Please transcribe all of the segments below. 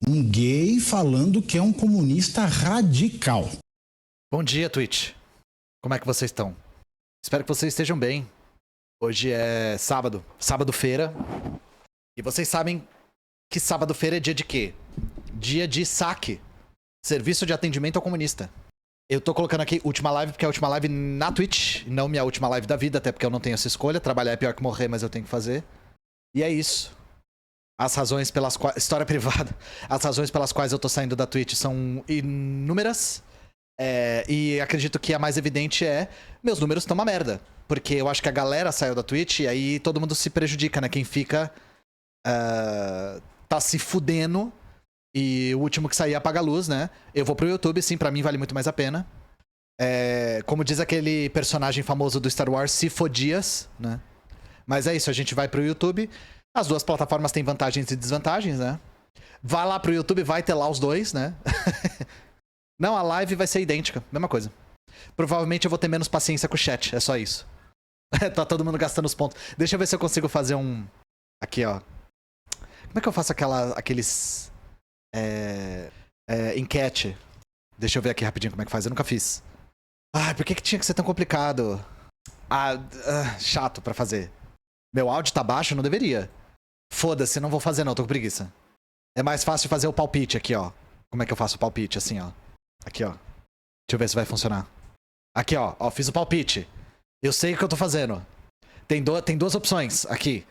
Um gay falando que é um comunista radical. Bom dia, Twitch. Como é que vocês estão? Espero que vocês estejam bem. Hoje é sábado, sábado-feira. E vocês sabem que sábado-feira é dia de quê? Dia de saque. Serviço de atendimento ao comunista. Eu tô colocando aqui última live, porque é a última live na Twitch, não minha última live da vida, até porque eu não tenho essa escolha. Trabalhar é pior que morrer, mas eu tenho que fazer. E é isso. As razões pelas quais... História privada. As razões pelas quais eu tô saindo da Twitch são inúmeras. E acredito que a mais evidente é... Meus números estão uma merda. Porque eu acho que a galera saiu da Twitch e aí todo mundo se prejudica, né? Quem fica... tá se fudendo. E o último que sair apaga a luz, né? Eu vou pro YouTube, sim, pra mim vale muito mais a pena. Como diz aquele personagem famoso do Star Wars, se fodias, né? Mas é isso, a gente vai pro YouTube. As duas plataformas têm vantagens e desvantagens, né? Vai lá pro YouTube, vai ter lá os dois, né? Não, a live vai ser idêntica, mesma coisa. Provavelmente eu vou ter menos paciência com o chat, é só isso. Tá todo mundo gastando os pontos. Deixa eu ver se eu consigo fazer um... Aqui, ó. Como é que eu faço aqueles... enquete? Deixa eu ver aqui rapidinho como é que faz, eu nunca fiz. Ai, por que tinha que ser tão complicado? Chato pra fazer. Meu áudio tá baixo? Não deveria. Foda-se, não vou fazer não, tô com preguiça. É mais fácil fazer o palpite aqui, ó. Como é que eu faço o palpite? Assim, ó. Aqui, ó. Deixa eu ver se vai funcionar. Aqui, ó. Ó, fiz o palpite. Eu sei o que eu tô fazendo. Tem duas opções aqui.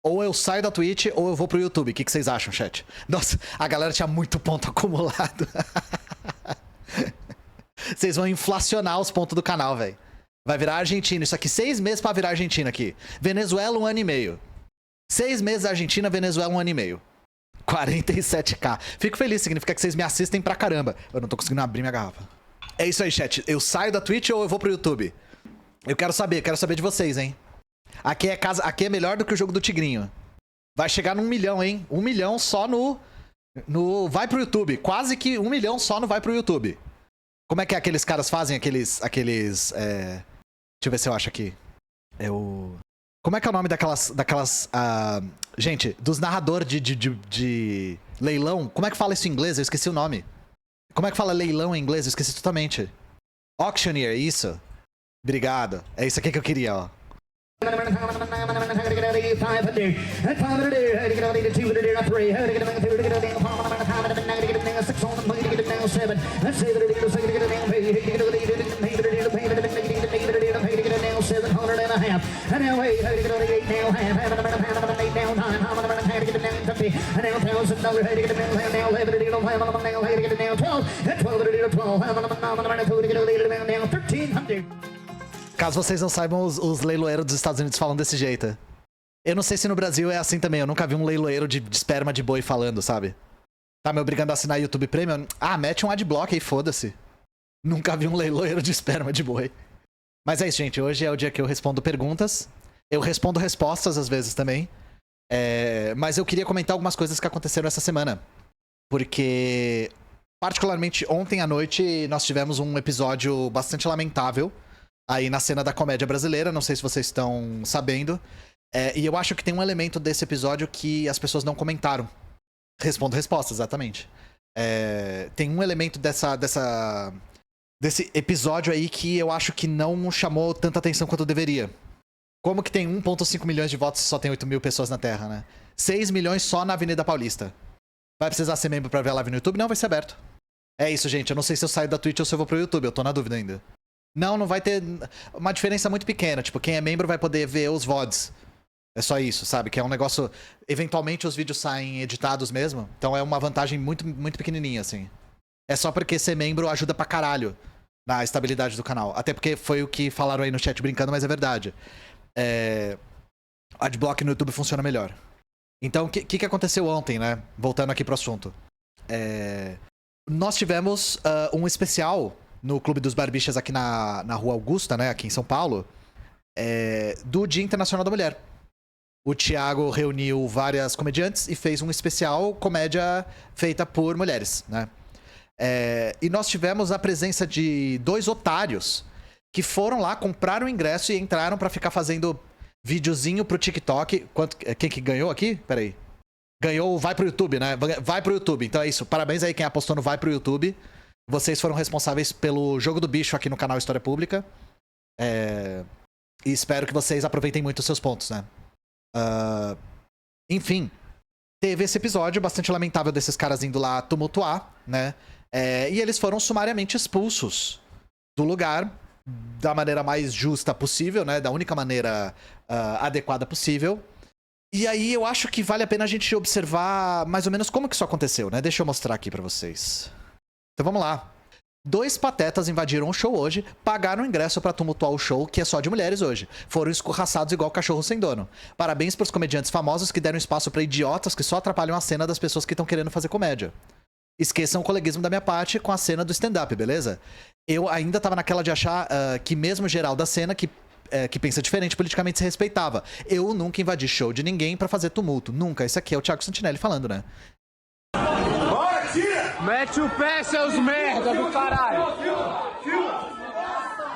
Ou eu saio da Twitch ou eu vou pro YouTube. O que vocês acham, chat? Nossa, a galera tinha muito ponto acumulado. Vocês vão inflacionar os pontos do canal, velho. Vai virar Argentina. Isso aqui, 6 meses pra virar Argentina aqui. Venezuela, 1 ano e meio. 6 meses Argentina, Venezuela, 1 ano e meio. 47k. Fico feliz, significa que vocês me assistem pra caramba. Eu não tô conseguindo abrir minha garrafa. É isso aí, chat. Eu saio da Twitch ou eu vou pro YouTube? Eu quero saber de vocês, hein? Aqui é melhor do que o jogo do Tigrinho. Vai chegar num 1 milhão, hein? 1 milhão só no vai pro YouTube. Quase que 1 milhão só no vai pro YouTube. Como é que aqueles caras fazem? Deixa eu ver se eu acho aqui. Como é que é o nome daquelas gente, dos narradores de leilão? Como é que fala isso em inglês? Eu esqueci o nome. Como é que fala leilão em inglês? Eu esqueci totalmente. Auctioneer, isso. Obrigado. É isso aqui que eu queria, ó. Caso vocês não saibam, os leiloeiros dos Estados Unidos falam desse jeito. Eu não sei se no Brasil é assim também. Eu nunca vi um leiloeiro de esperma de boi falando, sabe? Tá me obrigando a assinar YouTube Premium? Mete um adblock aí, foda-se. Nunca vi um leiloeiro de esperma de boi. Mas é isso, gente. Hoje é o dia que eu respondo perguntas. Eu respondo respostas às vezes também. Mas eu queria comentar algumas coisas que aconteceram essa semana. Porque, particularmente ontem à noite, nós tivemos um episódio bastante lamentável aí na cena da comédia brasileira. Não sei se vocês estão sabendo. E eu acho que tem um elemento desse episódio que as pessoas não comentaram. Respondo respostas, exatamente. Tem um elemento desse episódio aí que eu acho que não chamou tanta atenção quanto deveria. Como que tem 1,5 milhões de votos e só tem 8 mil pessoas na Terra, né? 6 milhões só na Avenida Paulista. Vai precisar ser membro pra ver a live no YouTube? Não, vai ser aberto. É isso, gente. Eu não sei se eu saio da Twitch ou se eu vou pro YouTube. Eu tô na dúvida ainda. Não vai ter uma diferença muito pequena. Tipo, quem é membro vai poder ver os VODs. É só isso, sabe? Que é um negócio... Eventualmente os vídeos saem editados mesmo. Então é uma vantagem muito, muito pequenininha, assim. É só porque ser membro ajuda pra caralho na estabilidade do canal. Até porque foi o que falaram aí no chat brincando, mas é verdade. Adblock no YouTube funciona melhor. Então, o que aconteceu ontem, né? Voltando aqui pro assunto. Nós tivemos um especial no Clube dos Barbichas aqui na Rua Augusta, né? Aqui em São Paulo. Do Dia Internacional da Mulher. O Thiago reuniu várias comediantes e fez um especial comédia feita por mulheres, né? E nós tivemos a presença de 2 otários que foram lá, compraram o ingresso e entraram pra ficar fazendo videozinho pro TikTok. Quem que ganhou aqui? Peraí. Ganhou, vai pro YouTube, né? Vai pro YouTube. Então é isso. Parabéns aí quem apostou no vai pro YouTube. Vocês foram responsáveis pelo jogo do bicho aqui no canal História Pública. E espero que vocês aproveitem muito os seus pontos, né? Enfim, teve esse episódio bastante lamentável desses caras indo lá tumultuar, né? E eles foram sumariamente expulsos do lugar da maneira mais justa possível, né? Da única maneira adequada possível. E aí eu acho que vale a pena a gente observar mais ou menos como que isso aconteceu, né? Deixa eu mostrar aqui pra vocês. Então vamos lá. 2 patetas invadiram o show hoje, pagaram o ingresso pra tumultuar o show, que é só de mulheres hoje. Foram escorraçados igual cachorro sem dono. Parabéns pros comediantes famosos que deram espaço pra idiotas que só atrapalham a cena das pessoas que estão querendo fazer comédia. Esqueçam o coleguismo da minha parte com a cena do stand-up, beleza? Eu ainda tava naquela de achar que mesmo geral da cena que pensa diferente politicamente se respeitava. Eu nunca invadi show de ninguém pra fazer tumulto. Nunca. Esse aqui é o Thiago Santinelli falando, né? Bora, tira! Mete o pé, seus merda do caralho!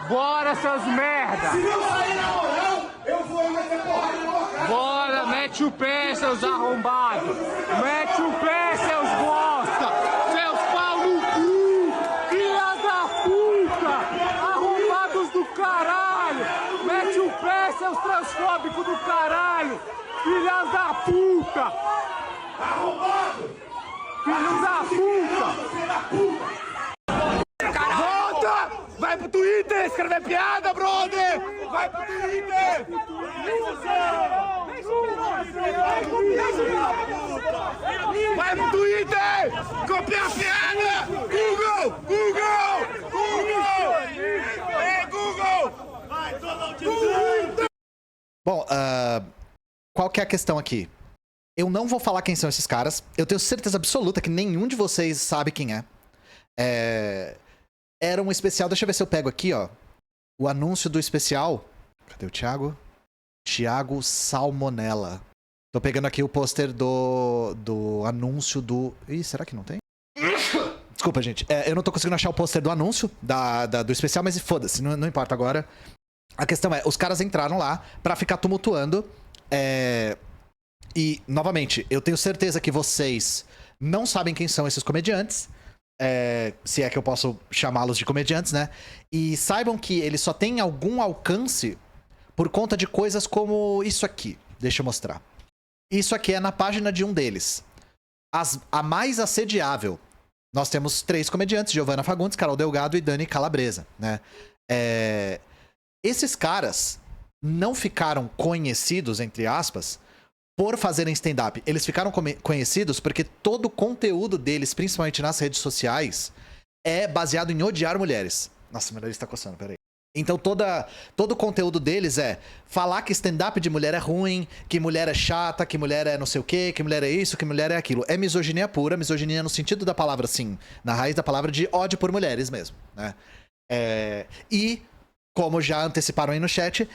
Bora, seus merda! Se não sair na moral, eu vou meter porrada na tua cara! Bora, mete o pé, seus arrombados! Mete o pé, seus bosta! Seus pau no cu! Filha da puta! Arrombados do caralho! Mete o pé, seus transfóbicos do caralho! Filhas da puta! Arrombado! Filhos da puta! Volta! Vai pro Twitter escrever piada, brother! Vai pro Twitter! Vai pro Twitter! Copiar piada! Google! Google! Google! Ei, Google! Vai, todo Bom, qual que é a questão aqui? Eu não vou falar quem são esses caras. Eu tenho certeza absoluta que nenhum de vocês sabe quem é. Era um especial... Deixa eu ver se eu pego aqui, ó. O anúncio do especial. Cadê o Thiago? Thiago Salmonella. Tô pegando aqui o pôster do anúncio do... Ih, será que não tem? Desculpa, gente. Eu não tô conseguindo achar o pôster do anúncio do especial, mas foda-se, não importa agora. A questão é, os caras entraram lá pra ficar tumultuando. E, novamente, eu tenho certeza que vocês não sabem quem são esses comediantes. Se é que eu posso chamá-los de comediantes, né? E saibam que eles só têm algum alcance por conta de coisas como isso aqui. Deixa eu mostrar. Isso aqui é na página de um deles. A mais assediável. Nós temos 3 comediantes, Giovanna Fagundes, Carol Delgado e Dani Calabresa, né? Esses caras não ficaram conhecidos, entre aspas, por fazerem stand-up. Eles ficaram conhecidos porque todo o conteúdo deles, principalmente nas redes sociais, é baseado em odiar mulheres. Nossa, meu nariz tá coçando, peraí. Então todo o conteúdo deles é falar que stand-up de mulher é ruim, que mulher é chata, que mulher é não sei o quê, que mulher é isso, que mulher é aquilo. É misoginia pura, misoginia no sentido da palavra, assim, na raiz da palavra de ódio por mulheres mesmo, né? E... como já anteciparam aí no chat,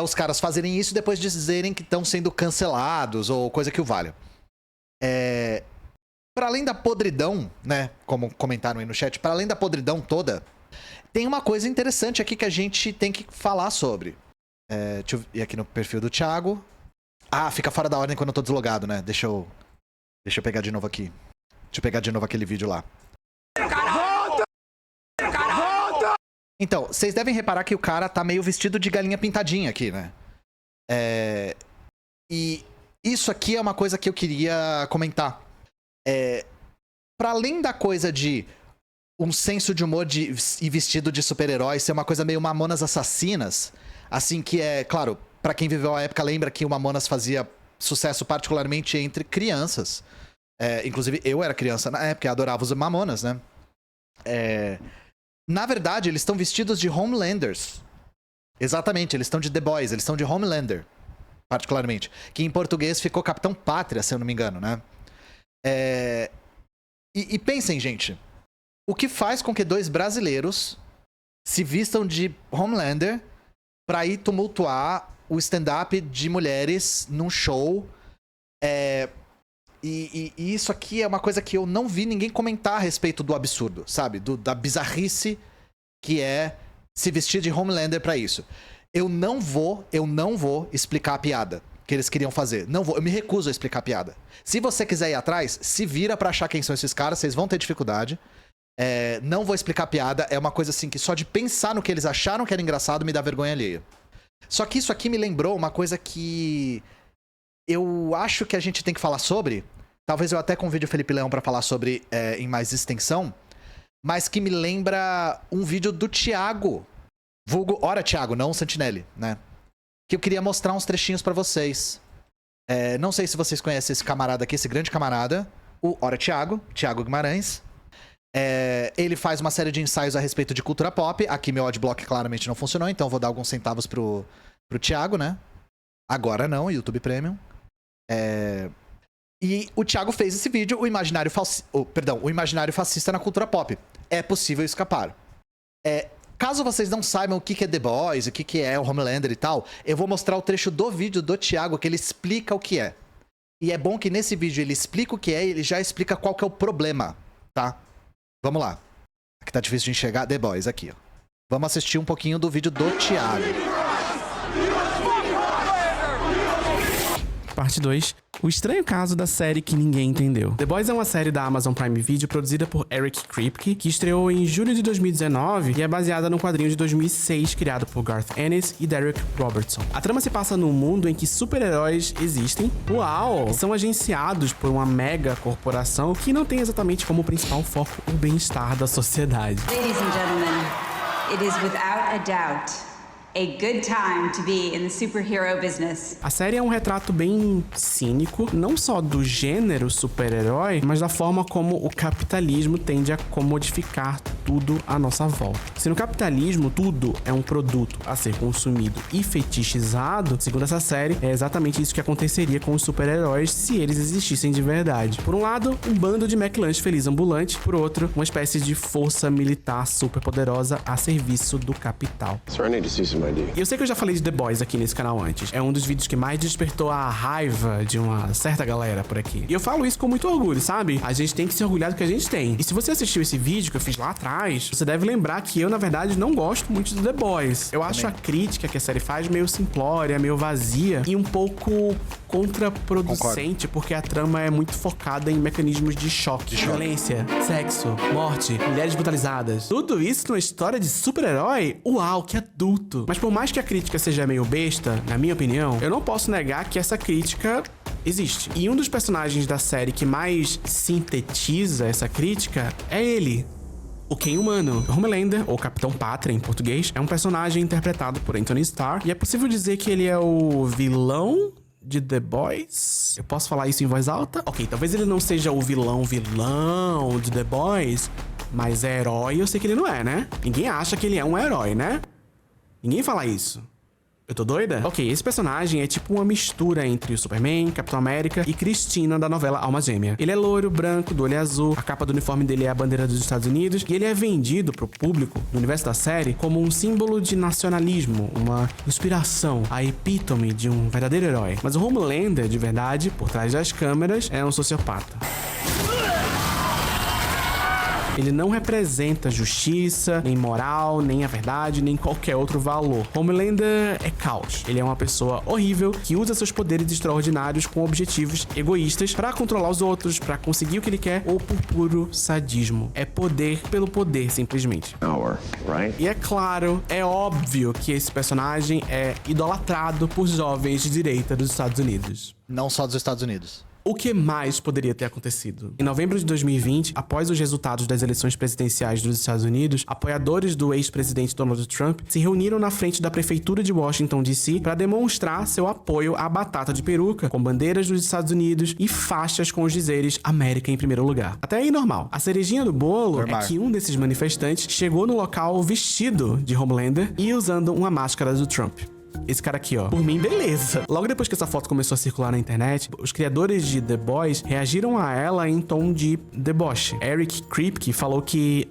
os caras fazerem isso e depois dizerem que estão sendo cancelados ou coisa que o valha. Para além da podridão, né, como comentaram aí no chat, para além da podridão toda, tem uma coisa interessante aqui que a gente tem que falar sobre. Deixa eu ir aqui no perfil do Thiago. Ah, fica fora da ordem quando eu tô deslogado, né? Deixa eu pegar de novo aqui. Deixa eu pegar de novo aquele vídeo lá. Então, vocês devem reparar que o cara tá meio vestido de galinha pintadinha aqui, né? E isso aqui é uma coisa que eu queria comentar. Pra além da coisa de um senso de humor e vestido de super-herói ser uma coisa meio Mamonas Assassinas, assim que claro, pra quem viveu a época lembra que o Mamonas fazia sucesso particularmente entre crianças. Inclusive, eu era criança na época e adorava os Mamonas, né? Na verdade, eles estão vestidos de Homelanders. Exatamente, eles estão de The Boys, eles estão de Homelander, particularmente. Que em português ficou Capitão Pátria, se eu não me engano, né? E pensem, gente. O que faz com que 2 brasileiros se vistam de Homelander pra ir tumultuar o stand-up de mulheres num show? E isso aqui é uma coisa que eu não vi ninguém comentar a respeito do absurdo, sabe? Da bizarrice que é se vestir de Homelander pra isso. Eu não vou explicar a piada. que eles queriam fazer. Não vou, eu me recuso a explicar a piada. Se você quiser ir atrás, se vira pra achar quem são esses caras, vocês vão ter dificuldade. Não vou explicar a piada, é uma coisa assim que só de pensar no que eles acharam que era engraçado me dá vergonha alheia. Só que isso aqui me lembrou uma coisa que eu acho que a gente tem que falar sobre. Talvez eu até convide o Felipe Leão pra falar sobre em mais extensão. Mas que me lembra um vídeo do Thiago. Vulgo, ora Thiago, não o Santinelli, né? Que eu queria mostrar uns trechinhos pra vocês. Não sei se vocês conhecem esse camarada aqui, esse grande camarada. O Ora Thiago Guimarães. Ele faz uma série de ensaios a respeito de cultura pop. Aqui meu adblock claramente não funcionou, então eu vou dar alguns centavos pro Thiago, né? Agora não, YouTube Premium. E o Thiago fez esse vídeo, o imaginário fascista na cultura pop. É possível escapar. Caso vocês não saibam o que é The Boys, o que é o Homelander e tal, eu vou mostrar o trecho do vídeo do Thiago que ele explica o que é. E é bom que nesse vídeo ele explica o que é e ele já explica qual que é o problema, tá? Vamos lá. Aqui tá difícil de enxergar. The Boys, aqui, ó. Vamos assistir um pouquinho do vídeo do Thiago. Parte 2. O estranho caso da série que ninguém entendeu. The Boys é uma série da Amazon Prime Video produzida por Eric Kripke, que estreou em julho de 2019 e é baseada no quadrinho de 2006 criado por Garth Ennis e Derek Robertson. A trama se passa num mundo em que super-heróis existem, e são agenciados por uma mega corporação que não tem exatamente como principal foco o bem-estar da sociedade. Ladies and gentlemen, it is without a doubt a good time to be in the superhero business. A série é um retrato bem cínico, não só do gênero super-herói, mas da forma como o capitalismo tende a comodificar tudo à nossa volta. Se no capitalismo tudo é um produto a ser consumido e fetichizado, segundo essa série, é exatamente isso que aconteceria com os super-heróis se eles existissem de verdade. Por um lado, um bando de McLanche feliz ambulante, por outro, uma espécie de força militar super poderosa a serviço do capital. E eu sei que eu já falei de The Boys aqui nesse canal antes. É um dos vídeos que mais despertou a raiva de uma certa galera por aqui. E eu falo isso com muito orgulho, sabe? A gente tem que se orgulhar do que a gente tem. E se você assistiu esse vídeo que eu fiz lá atrás, você deve lembrar que eu, na verdade, não gosto muito do The Boys. Eu acho a crítica que a série faz meio simplória, meio vazia e um pouco contraproducente, porque a trama é muito focada em mecanismos de choque. Violência, sexo, morte, mulheres brutalizadas. Tudo isso numa história de super-herói? Uau, que adulto! Mas por mais que a crítica seja meio besta, na minha opinião, eu não posso negar que essa crítica existe. E um dos personagens da série que mais sintetiza essa crítica é ele. O Ken humano. Homelander, ou Capitão Pátria em português, é um personagem interpretado por Anthony Starr, e é possível dizer que ele é o vilão de The Boys? Eu posso falar isso em voz alta? Ok, talvez ele não seja o vilão de The Boys, mas é herói eu sei que ele não é, né? Ninguém acha que ele é um herói, né? Ninguém fala isso. Eu tô doida? Ok, esse personagem é tipo uma mistura entre o Superman, Capitão América e Cristina da novela Alma Gêmea. Ele é loiro, branco, do olho azul, a capa do uniforme dele é a bandeira dos Estados Unidos e ele é vendido pro público, no universo da série, como um símbolo de nacionalismo, uma inspiração, a epítome de um verdadeiro herói. Mas o Homelander, de verdade, por trás das câmeras, é um sociopata. Ele não representa justiça, nem moral, nem a verdade, nem qualquer outro valor. Homelander é caos. Ele é uma pessoa horrível que usa seus poderes extraordinários com objetivos egoístas para controlar os outros, para conseguir o que ele quer ou por puro sadismo. É poder pelo poder, simplesmente. E é claro, é óbvio que esse personagem é idolatrado por jovens de direita dos Estados Unidos. Não só dos Estados Unidos. O que mais poderia ter acontecido? Em novembro de 2020, após os resultados das eleições presidenciais dos Estados Unidos, apoiadores do ex-presidente Donald Trump se reuniram na frente da prefeitura de Washington, D.C. para demonstrar seu apoio à batata de peruca, com bandeiras dos Estados Unidos e faixas com os dizeres América em primeiro lugar. Até aí normal. A cerejinha do bolo é que um desses manifestantes chegou no local vestido de Homelander e usando uma máscara do Trump. Esse cara aqui, ó. Por mim, beleza. Logo depois que essa foto começou a circular na internet, os criadores de The Boys reagiram a ela em tom de deboche. Eric Kripke falou que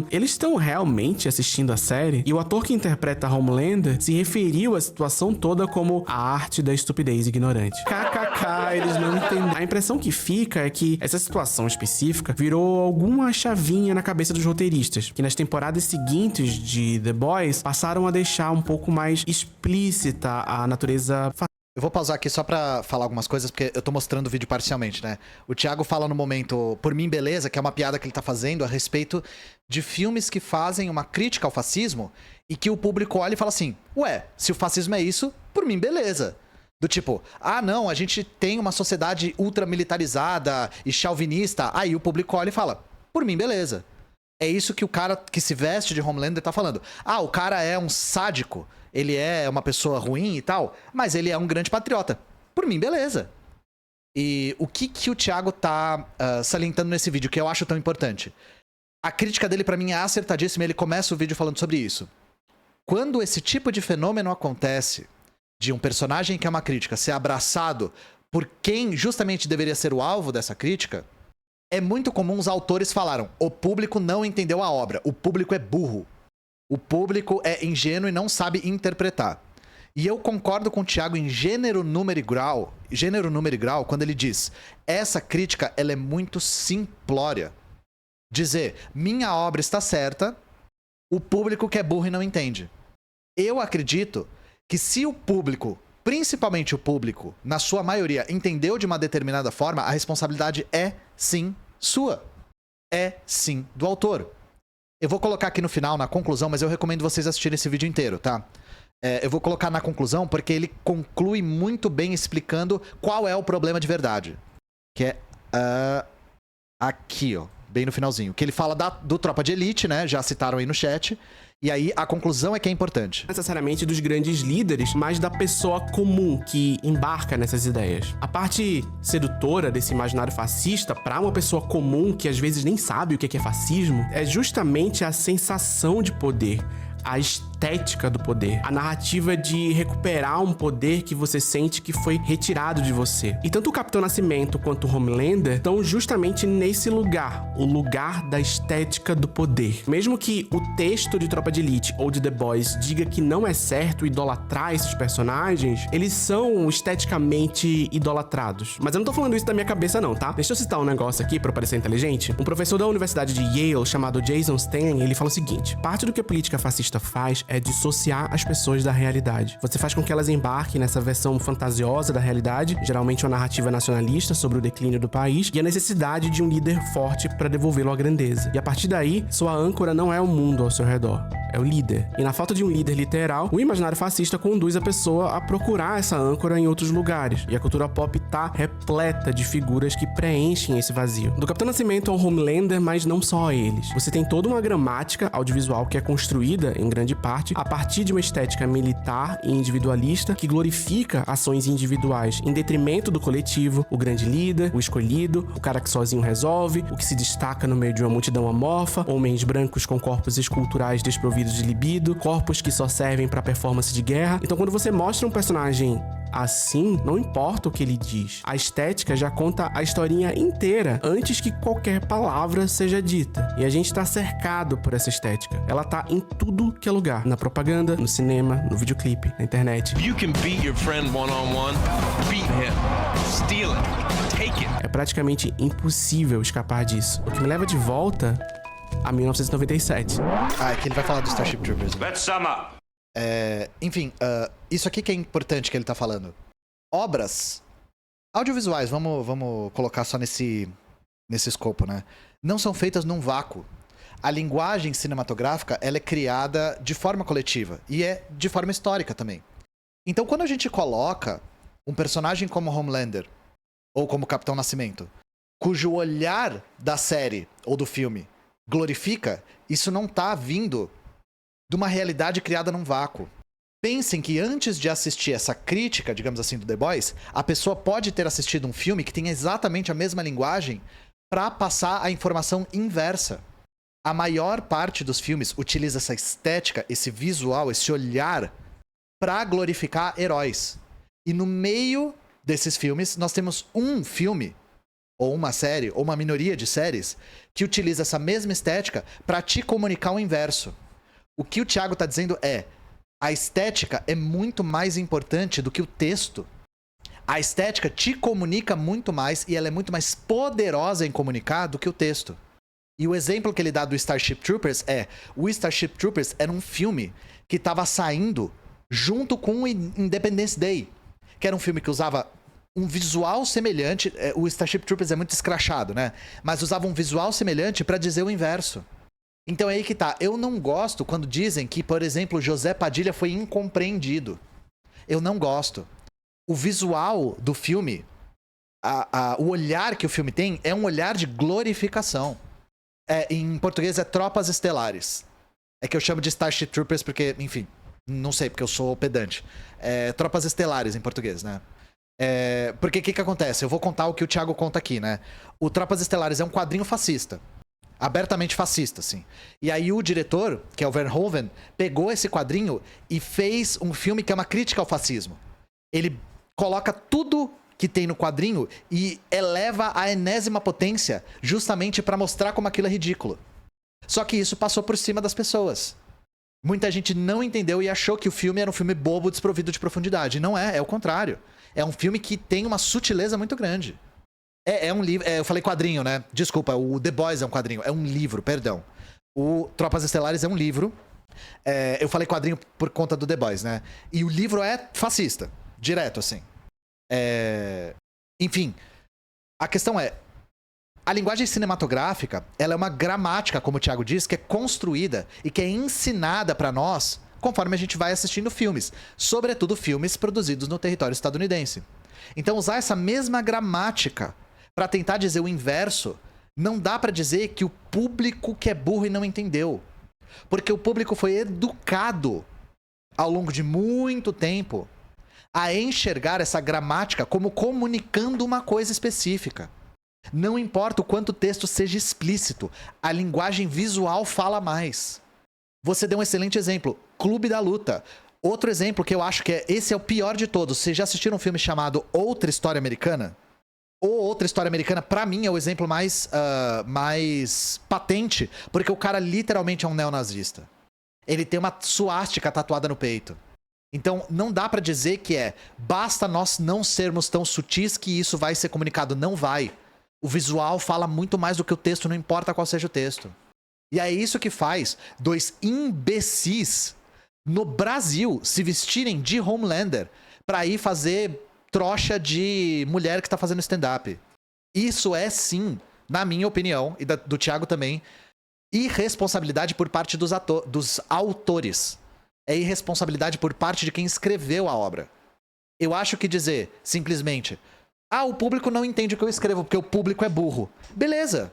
eles estão realmente assistindo a série? E o ator que interpreta Homelander se referiu à situação toda como a arte da estupidez ignorante. KKK, eles não entendem. A impressão que fica é que essa situação específica virou alguma chavinha na cabeça dos roteiristas, que nas temporadas seguintes de The Boys passaram a deixar um pouco mais explícita a natureza Eu vou pausar aqui só pra falar algumas coisas, porque eu tô mostrando o vídeo parcialmente, né? O Thiago fala no momento, por mim, beleza, que é uma piada que ele tá fazendo a respeito de filmes que fazem uma crítica ao fascismo e que o público olha e fala assim, ué, se o fascismo é isso, por mim, beleza. Do tipo, ah, não, a gente tem uma sociedade ultramilitarizada e chauvinista. Aí o público olha e fala, por mim, beleza. É isso que o cara que se veste de Homelander tá falando. Ah, o cara é um sádico, ele é uma pessoa ruim e tal, mas ele é um grande patriota. Por mim, beleza. E o que o Thiago tá salientando nesse vídeo, que eu acho tão importante? A crítica dele pra mim é acertadíssima e ele começa o vídeo falando sobre isso. Quando esse tipo de fenômeno acontece, de um personagem que é uma crítica ser abraçado por quem justamente deveria ser o alvo dessa crítica, é muito comum os autores falaram, o público não entendeu a obra, o público é burro, o público é ingênuo e não sabe interpretar. E eu concordo com o Thiago em gênero, número e grau, quando ele diz, essa crítica ela é muito simplória. Dizer, minha obra está certa, o público que é burro e não entende. Eu acredito que se o público, principalmente o público, na sua maioria, entendeu de uma determinada forma, a responsabilidade é sim sua. É sim do autor. Eu vou colocar aqui no final, na conclusão, mas eu recomendo vocês assistirem esse vídeo inteiro, tá? Eu vou colocar na conclusão porque ele conclui muito bem explicando qual é o problema de verdade. Que é aqui, ó, bem no finalzinho. Que ele fala do Tropa de Elite, né? Já citaram aí no chat. E aí, a conclusão é que é importante. Não necessariamente dos grandes líderes, mas da pessoa comum que embarca nessas ideias. A parte sedutora desse imaginário fascista, pra uma pessoa comum que às vezes nem sabe o que é fascismo, é justamente a sensação de poder, a estética do poder, a narrativa de recuperar um poder que você sente que foi retirado de você. E tanto o Capitão Nascimento quanto o Homelander estão justamente nesse lugar, o lugar da estética do poder. Mesmo que o texto de Tropa de Elite ou de The Boys diga que não é certo idolatrar esses personagens, eles são esteticamente idolatrados. Mas eu não tô falando isso da minha cabeça não, tá? Deixa eu citar um negócio aqui pra eu parecer inteligente. Um professor da Universidade de Yale, chamado Jason Stanley, ele fala o seguinte, parte do que a política fascista faz é dissociar as pessoas da realidade. Você faz com que elas embarquem nessa versão fantasiosa da realidade, geralmente uma narrativa nacionalista sobre o declínio do país e a necessidade de um líder forte para devolvê-lo à grandeza. E a partir daí, sua âncora não é o mundo ao seu redor, é o líder. E na falta de um líder literal, o imaginário fascista conduz a pessoa a procurar essa âncora em outros lugares. E a cultura pop tá repleta de figuras que preenchem esse vazio. Do Capitão Nascimento ao Homelander, mas não só eles. Você tem toda uma gramática audiovisual que é construída, em grande parte, a partir de uma estética militar e individualista que glorifica ações individuais em detrimento do coletivo, o grande líder, o escolhido, o cara que sozinho resolve, o que se destaca no meio de uma multidão amorfa, homens brancos com corpos esculturais desprovidos de libido, corpos que só servem para performance de guerra. Então quando você mostra um personagem assim, não importa o que ele diz, a estética já conta a historinha inteira antes que qualquer palavra seja dita. E a gente tá cercado por essa estética. Ela tá em tudo que é lugar. Na propaganda, no cinema, no videoclipe, na internet. You can beat your friend one-on-one, beat him, steal it, take it. É praticamente impossível escapar disso. O que me leva de volta a 1997. É que ele vai falar do Starship Troopers. Let's sum up. Enfim, isso aqui que é importante que ele tá falando. Obras audiovisuais, vamos colocar só nesse escopo, né? Não são feitas num vácuo. A linguagem cinematográfica, ela é criada de forma coletiva e é de forma histórica também. Então, quando a gente coloca um personagem como Homelander ou como Capitão Nascimento, cujo olhar da série ou do filme glorifica, isso não tá vindo de uma realidade criada num vácuo. Pensem que antes de assistir essa crítica, digamos assim, do The Boys, a pessoa pode ter assistido um filme que tem exatamente a mesma linguagem para passar a informação inversa. A maior parte dos filmes utiliza essa estética, esse visual, esse olhar para glorificar heróis. E no meio desses filmes, nós temos um filme, ou uma série, ou uma minoria de séries, que utiliza essa mesma estética para te comunicar o inverso. O que o Thiago tá dizendo é, a estética é muito mais importante do que o texto. A estética te comunica muito mais e ela é muito mais poderosa em comunicar do que o texto. E o exemplo que ele dá do Starship Troopers é, o Starship Troopers era um filme que estava saindo junto com o Independence Day, que era um filme que usava um visual semelhante. O Starship Troopers é muito escrachado, né? Mas usava um visual semelhante pra dizer o inverso. Então é aí que tá. Eu não gosto quando dizem que, por exemplo, José Padilha foi incompreendido. Eu não gosto. O visual do filme, o olhar que o filme tem é um olhar de glorificação. Em português é Tropas Estelares. É que eu chamo de Starship Troopers porque, enfim, não sei, porque eu sou pedante. Tropas Estelares em português, né? Porque o que acontece? Eu vou contar o que o Thiago conta aqui, né? O Tropas Estelares é um quadrinho fascista. Abertamente fascista, assim. E aí o diretor, que é o Verhoeven, pegou esse quadrinho e fez um filme que é uma crítica ao fascismo. Ele coloca tudo que tem no quadrinho e eleva a enésima potência justamente pra mostrar como aquilo é ridículo. Só que isso passou por cima das pessoas. Muita gente não entendeu e achou que o filme era um filme bobo, desprovido de profundidade. Não é o contrário. É um filme que tem uma sutileza muito grande. É um livro. Eu falei quadrinho, né? Desculpa, o The Boys é um quadrinho. É um livro, perdão. O Tropas Estelares é um livro. Eu falei quadrinho por conta do The Boys, né? E o livro é fascista. Direto, assim. Enfim. A questão é. A linguagem cinematográfica, ela é uma gramática, como o Thiago disse, que é construída e que é ensinada pra nós conforme a gente vai assistindo filmes. Sobretudo filmes produzidos no território estadunidense. Então, usar essa mesma gramática pra tentar dizer o inverso, não dá pra dizer que o público que é burro e não entendeu. Porque o público foi educado ao longo de muito tempo a enxergar essa gramática como comunicando uma coisa específica. Não importa o quanto o texto seja explícito, a linguagem visual fala mais. Você deu um excelente exemplo, Clube da Luta. Outro exemplo que eu acho que esse é o pior de todos. Vocês já assistiram um filme chamado Outra História Americana? Ou Outra História Americana, pra mim, é o exemplo mais patente, porque o cara literalmente é um neonazista. Ele tem uma suástica tatuada no peito. Então, não dá pra dizer que basta nós não sermos tão sutis que isso vai ser comunicado. Não vai. O visual fala muito mais do que o texto, não importa qual seja o texto. E é isso que faz dois imbecis no Brasil se vestirem de Homelander pra ir fazer trouxa de mulher que tá fazendo stand-up. Isso é, sim, na minha opinião, e do Thiago também, irresponsabilidade por parte dos autores. É irresponsabilidade por parte de quem escreveu a obra. Eu acho que dizer, simplesmente, o público não entende o que eu escrevo porque o público é burro. Beleza.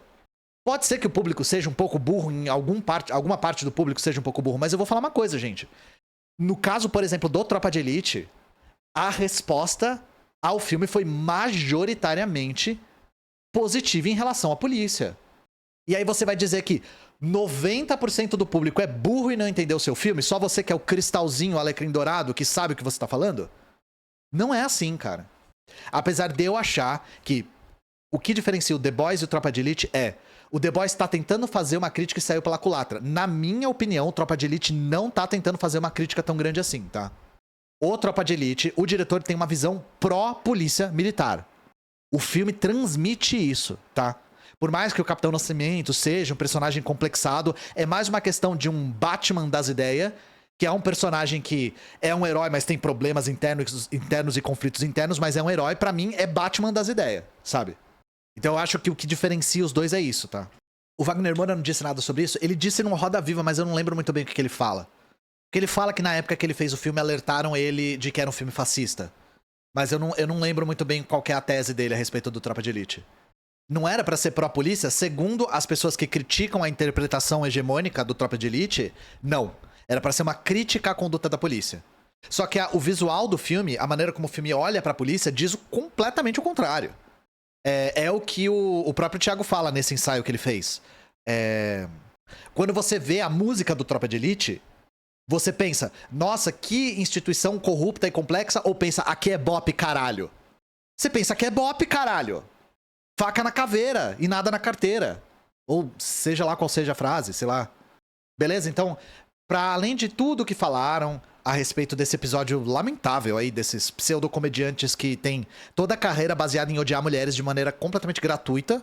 Pode ser que o público seja um pouco burro, alguma parte do público seja um pouco burro, mas eu vou falar uma coisa, gente. No caso, por exemplo, do Tropa de Elite, a resposta ao filme foi majoritariamente positiva em relação à polícia. E aí você vai dizer que 90% do público é burro e não entendeu o seu filme? Só você que é o cristalzinho, o alecrim dourado, que sabe o que você tá falando? Não é assim, cara. Apesar de eu achar que o que diferencia o The Boys e o Tropa de Elite o The Boys tá tentando fazer uma crítica e saiu pela culatra. Na minha opinião, o Tropa de Elite não tá tentando fazer uma crítica tão grande assim, tá? O Tropa de Elite, o diretor tem uma visão pró-polícia militar. O filme transmite isso, tá? Por mais que o Capitão Nascimento seja um personagem complexado, é mais uma questão de um Batman das ideias, que é um personagem que é um herói, mas tem problemas internos e conflitos internos, mas é um herói, pra mim, é Batman das ideias, sabe? Então eu acho que o que diferencia os dois é isso, tá? O Wagner Moura não disse nada sobre isso. Ele disse numa Roda Viva, mas eu não lembro muito bem o que ele fala. Porque ele fala que na época que ele fez o filme, alertaram ele de que era um filme fascista. Mas eu não lembro muito bem qual que é a tese dele a respeito do Tropa de Elite. Não era pra ser pró-polícia? Segundo as pessoas que criticam a interpretação hegemônica do Tropa de Elite, não. Era pra ser uma crítica à conduta da polícia. Só que o visual do filme, a maneira como o filme olha pra polícia, diz completamente o contrário. É o que o próprio Thiago fala nesse ensaio que ele fez. Quando você vê a música do Tropa de Elite, você pensa, nossa, que instituição corrupta e complexa, ou pensa, aqui é bop, caralho. Você pensa, aqui é bop, caralho. Faca na caveira e nada na carteira. Ou seja lá qual seja a frase, sei lá. Beleza? Então, pra além de tudo que falaram a respeito desse episódio lamentável aí, desses pseudocomediantes que tem toda a carreira baseada em odiar mulheres de maneira completamente gratuita,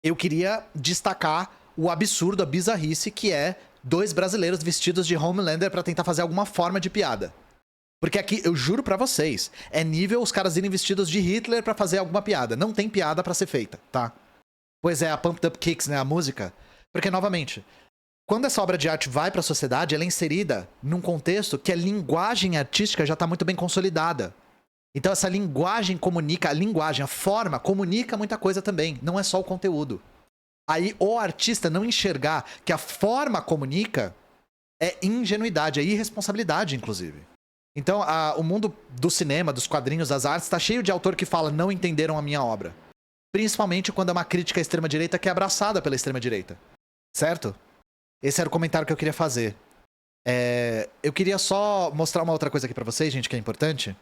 eu queria destacar o absurdo, a bizarrice, que é 2 brasileiros vestidos de Homelander pra tentar fazer alguma forma de piada. Porque aqui, eu juro pra vocês, é nível os caras irem vestidos de Hitler pra fazer alguma piada. Não tem piada pra ser feita, tá? Pois é, a Pumped Up Kicks, né, a música. Porque, novamente, quando essa obra de arte vai pra sociedade, ela é inserida num contexto que a linguagem artística já tá muito bem consolidada. Então essa linguagem comunica, a forma comunica muita coisa também, não é só o conteúdo. Aí o artista não enxergar que a forma comunica é ingenuidade, é irresponsabilidade, inclusive. Então o mundo do cinema, dos quadrinhos, das artes, tá cheio de autor que fala não entenderam a minha obra. Principalmente quando é uma crítica à extrema-direita que é abraçada pela extrema-direita. Certo? Esse era o comentário que eu queria fazer. Eu queria só mostrar uma outra coisa aqui pra vocês, gente, que é importante.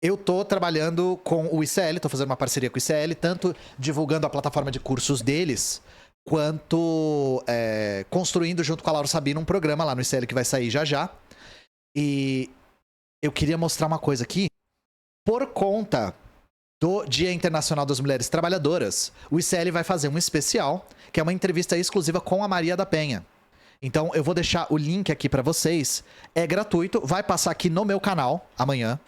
Eu tô trabalhando com o ICL, tô fazendo uma parceria com o ICL, tanto divulgando a plataforma de cursos deles, quanto construindo junto com a Laura Sabino um programa lá no ICL que vai sair já já. E eu queria mostrar uma coisa aqui. Por conta do Dia Internacional das Mulheres Trabalhadoras, o ICL vai fazer um especial, que é uma entrevista exclusiva com a Maria da Penha. Então eu vou deixar o link aqui pra vocês. É gratuito, vai passar aqui no meu canal amanhã,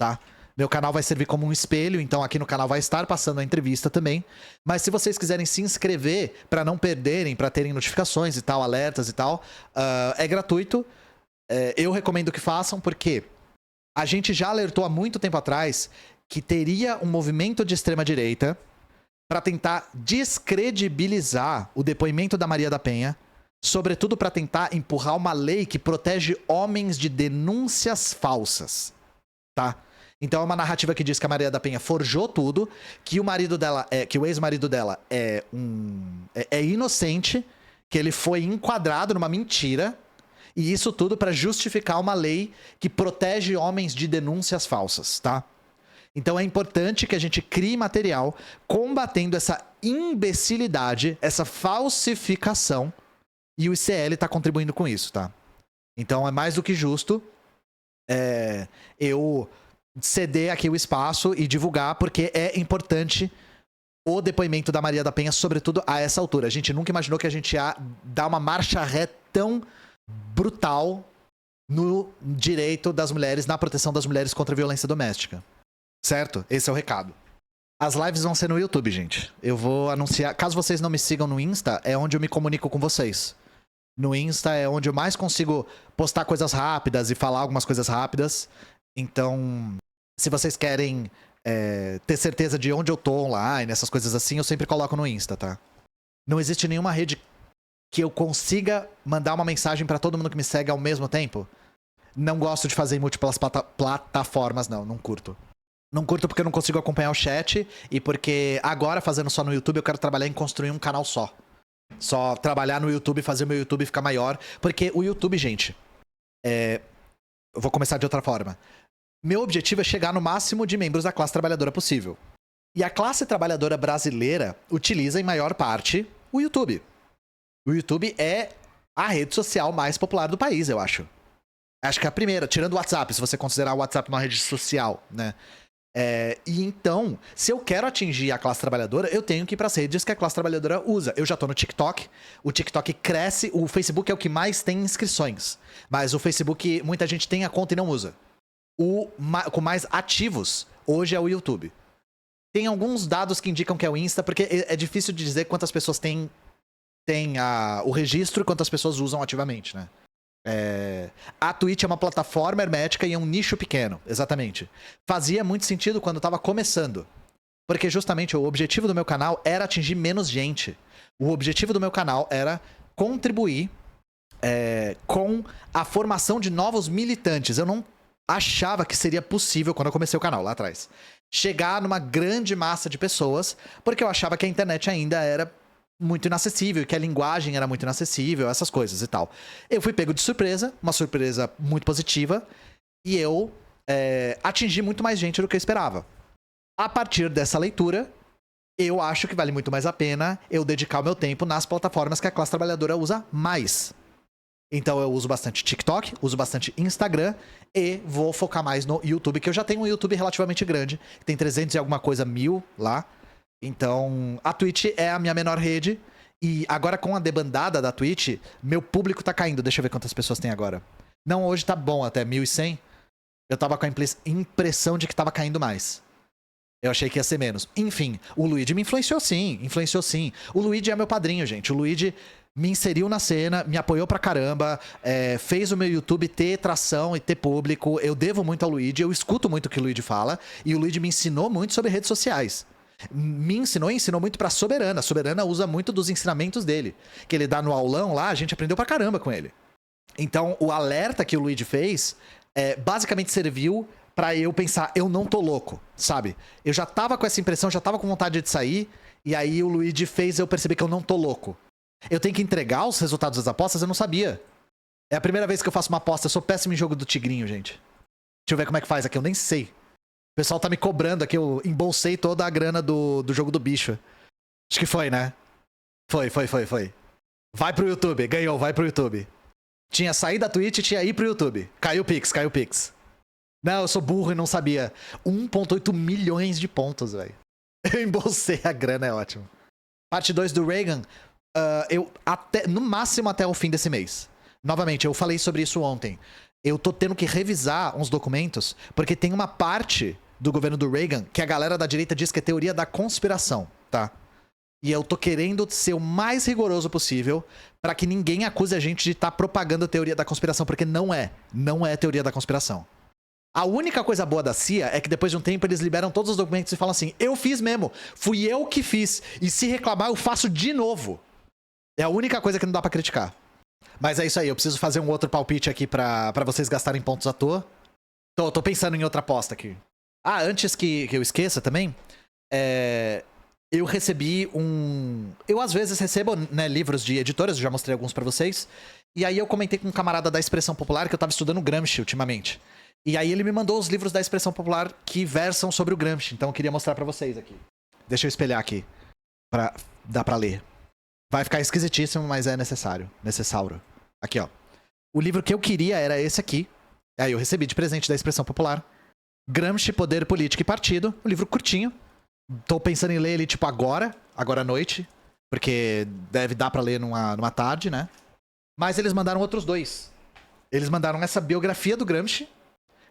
tá? Meu canal vai servir como um espelho, então aqui no canal vai estar passando a entrevista também. Mas se vocês quiserem se inscrever pra não perderem, pra terem notificações e tal, alertas e tal, é gratuito. Eu recomendo que façam, porque a gente já alertou há muito tempo atrás que teria um movimento de extrema-direita pra tentar descredibilizar o depoimento da Maria da Penha, sobretudo para tentar empurrar uma lei que protege homens de denúncias falsas, tá? Então é uma narrativa que diz que a Maria da Penha forjou tudo, que o marido dela que o ex-marido dela é inocente, que ele foi enquadrado numa mentira, e isso tudo para justificar uma lei que protege homens de denúncias falsas, tá? Então é importante que a gente crie material combatendo essa imbecilidade, essa falsificação. E o ICL tá contribuindo com isso, tá? Então é mais do que justo eu ceder aqui o espaço e divulgar, porque é importante o depoimento da Maria da Penha, sobretudo a essa altura. A gente nunca imaginou que a gente ia dar uma marcha ré tão brutal no direito das mulheres, na proteção das mulheres contra a violência doméstica. Certo? Esse é o recado. As lives vão ser no YouTube, gente. Eu vou anunciar... Caso vocês não me sigam no Insta, é onde eu me comunico com vocês. No Insta é onde eu mais consigo postar coisas rápidas e falar algumas coisas rápidas. Então, se vocês querem ter certeza de onde eu tô online, essas coisas assim, eu sempre coloco no Insta, tá? Não existe nenhuma rede que eu consiga mandar uma mensagem pra todo mundo que me segue ao mesmo tempo. Não gosto de fazer em múltiplas plataformas, não curto. Não curto porque eu não consigo acompanhar o chat e porque agora, fazendo só no YouTube, eu quero trabalhar em construir um canal só. Só trabalhar no YouTube e fazer o meu YouTube ficar maior. Porque o YouTube, gente, eu vou começar de outra forma. Meu objetivo é chegar no máximo de membros da classe trabalhadora possível. E a classe trabalhadora brasileira utiliza em maior parte o YouTube. O YouTube é a rede social mais popular do país, eu acho. Acho que é a primeira, tirando o WhatsApp, se você considerar o WhatsApp uma rede social, né? E então, se eu quero atingir a classe trabalhadora, eu tenho que ir para as redes que a classe trabalhadora usa. Eu já tô no TikTok, o TikTok cresce, o Facebook é o que mais tem inscrições. Mas o Facebook, muita gente tem a conta e não usa. Com mais ativos, hoje é o YouTube. Tem alguns dados que indicam que é o Insta, porque é difícil de dizer quantas pessoas têm o registro e quantas pessoas usam ativamente, né? A Twitch é uma plataforma hermética e é um nicho pequeno, exatamente. Fazia muito sentido quando eu tava começando, porque justamente o objetivo do meu canal era atingir menos gente. O objetivo do meu canal era contribuir com a formação de novos militantes. Eu não achava que seria possível, quando eu comecei o canal lá atrás, chegar numa grande massa de pessoas, porque eu achava que a internet ainda era muito inacessível, que a linguagem era muito inacessível, essas coisas e tal. Eu fui pego de surpresa, uma surpresa muito positiva, e eu atingi muito mais gente do que eu esperava. A partir dessa leitura, eu acho que vale muito mais a pena eu dedicar o meu tempo nas plataformas que a classe trabalhadora usa mais. Então eu uso bastante TikTok, uso bastante Instagram e vou focar mais no YouTube, que eu já tenho um YouTube relativamente grande, tem 300 e alguma coisa mil lá. Então, a Twitch é a minha menor rede. E agora com a debandada da Twitch, meu público tá caindo. Deixa eu ver quantas pessoas tem agora. Não, hoje tá bom até 1.100. Eu tava com a impressão de que tava caindo mais. Eu achei que ia ser menos. Enfim, o Luigi me influenciou sim. O Luigi é meu padrinho, gente. O Luigi me inseriu na cena, me apoiou pra caramba, fez o meu YouTube ter tração e ter público. Eu devo muito ao Luigi, eu escuto muito o que o Luigi fala. E o Luigi me ensinou muito sobre redes sociais. Me ensinou e ensinou muito pra Soberana. A Soberana usa muito dos ensinamentos dele. Que ele dá no aulão lá, a gente aprendeu pra caramba com ele. Então, o alerta que o Luigi fez, basicamente serviu pra eu pensar, eu não tô louco, sabe? Eu já tava com essa impressão, já tava com vontade de sair, e aí o Luigi fez eu perceber que eu não tô louco. Eu tenho que entregar os resultados das apostas? Eu não sabia. É a primeira vez que eu faço uma aposta, eu sou péssimo em jogo do tigrinho, gente. Deixa eu ver como é que faz aqui, eu nem sei. O pessoal tá me cobrando aqui, eu embolsei toda a grana do jogo do bicho. Acho que foi, né? Foi. Vai pro YouTube, ganhou, vai pro YouTube. Tinha saído da Twitch e tinha ir pro YouTube. Caiu o Pix. Não, eu sou burro e não sabia. 1,8 milhões de pontos, velho. Eu embolsei a grana, é ótimo. Parte 2 do Reagan, no máximo até o fim desse mês. Novamente, eu falei sobre isso ontem. Eu tô tendo que revisar uns documentos, porque tem uma parte do governo do Reagan que a galera da direita diz que é teoria da conspiração, tá? E eu tô querendo ser o mais rigoroso possível pra que ninguém acuse a gente de estar propagando a teoria da conspiração, porque não é teoria da conspiração. A única coisa boa da CIA é que depois de um tempo eles liberam todos os documentos e falam assim, eu fiz mesmo, fui eu que fiz, e se reclamar eu faço de novo. É a única coisa que não dá pra criticar. Mas é isso aí, eu preciso fazer um outro palpite aqui pra vocês gastarem pontos à toa. Tô pensando em outra aposta aqui. Ah, antes que eu esqueça também, eu recebi eu às vezes recebo, né, livros de editoras, eu já mostrei alguns pra vocês. E aí eu comentei com um camarada da Expressão Popular que eu tava estudando Gramsci ultimamente. E aí ele me mandou os livros da Expressão Popular que versam sobre o Gramsci. Então eu queria mostrar pra vocês aqui. Deixa eu espelhar aqui. Dá pra ler. Vai ficar esquisitíssimo, mas é necessário. Aqui, ó. O livro que eu queria era esse aqui. Aí eu recebi de presente da Expressão Popular. Gramsci, Poder, Política e Partido. Um livro curtinho. Tô pensando em ler ele, tipo, agora à noite. Porque deve dar pra ler numa tarde, né? Mas eles mandaram outros dois. Eles mandaram essa biografia do Gramsci.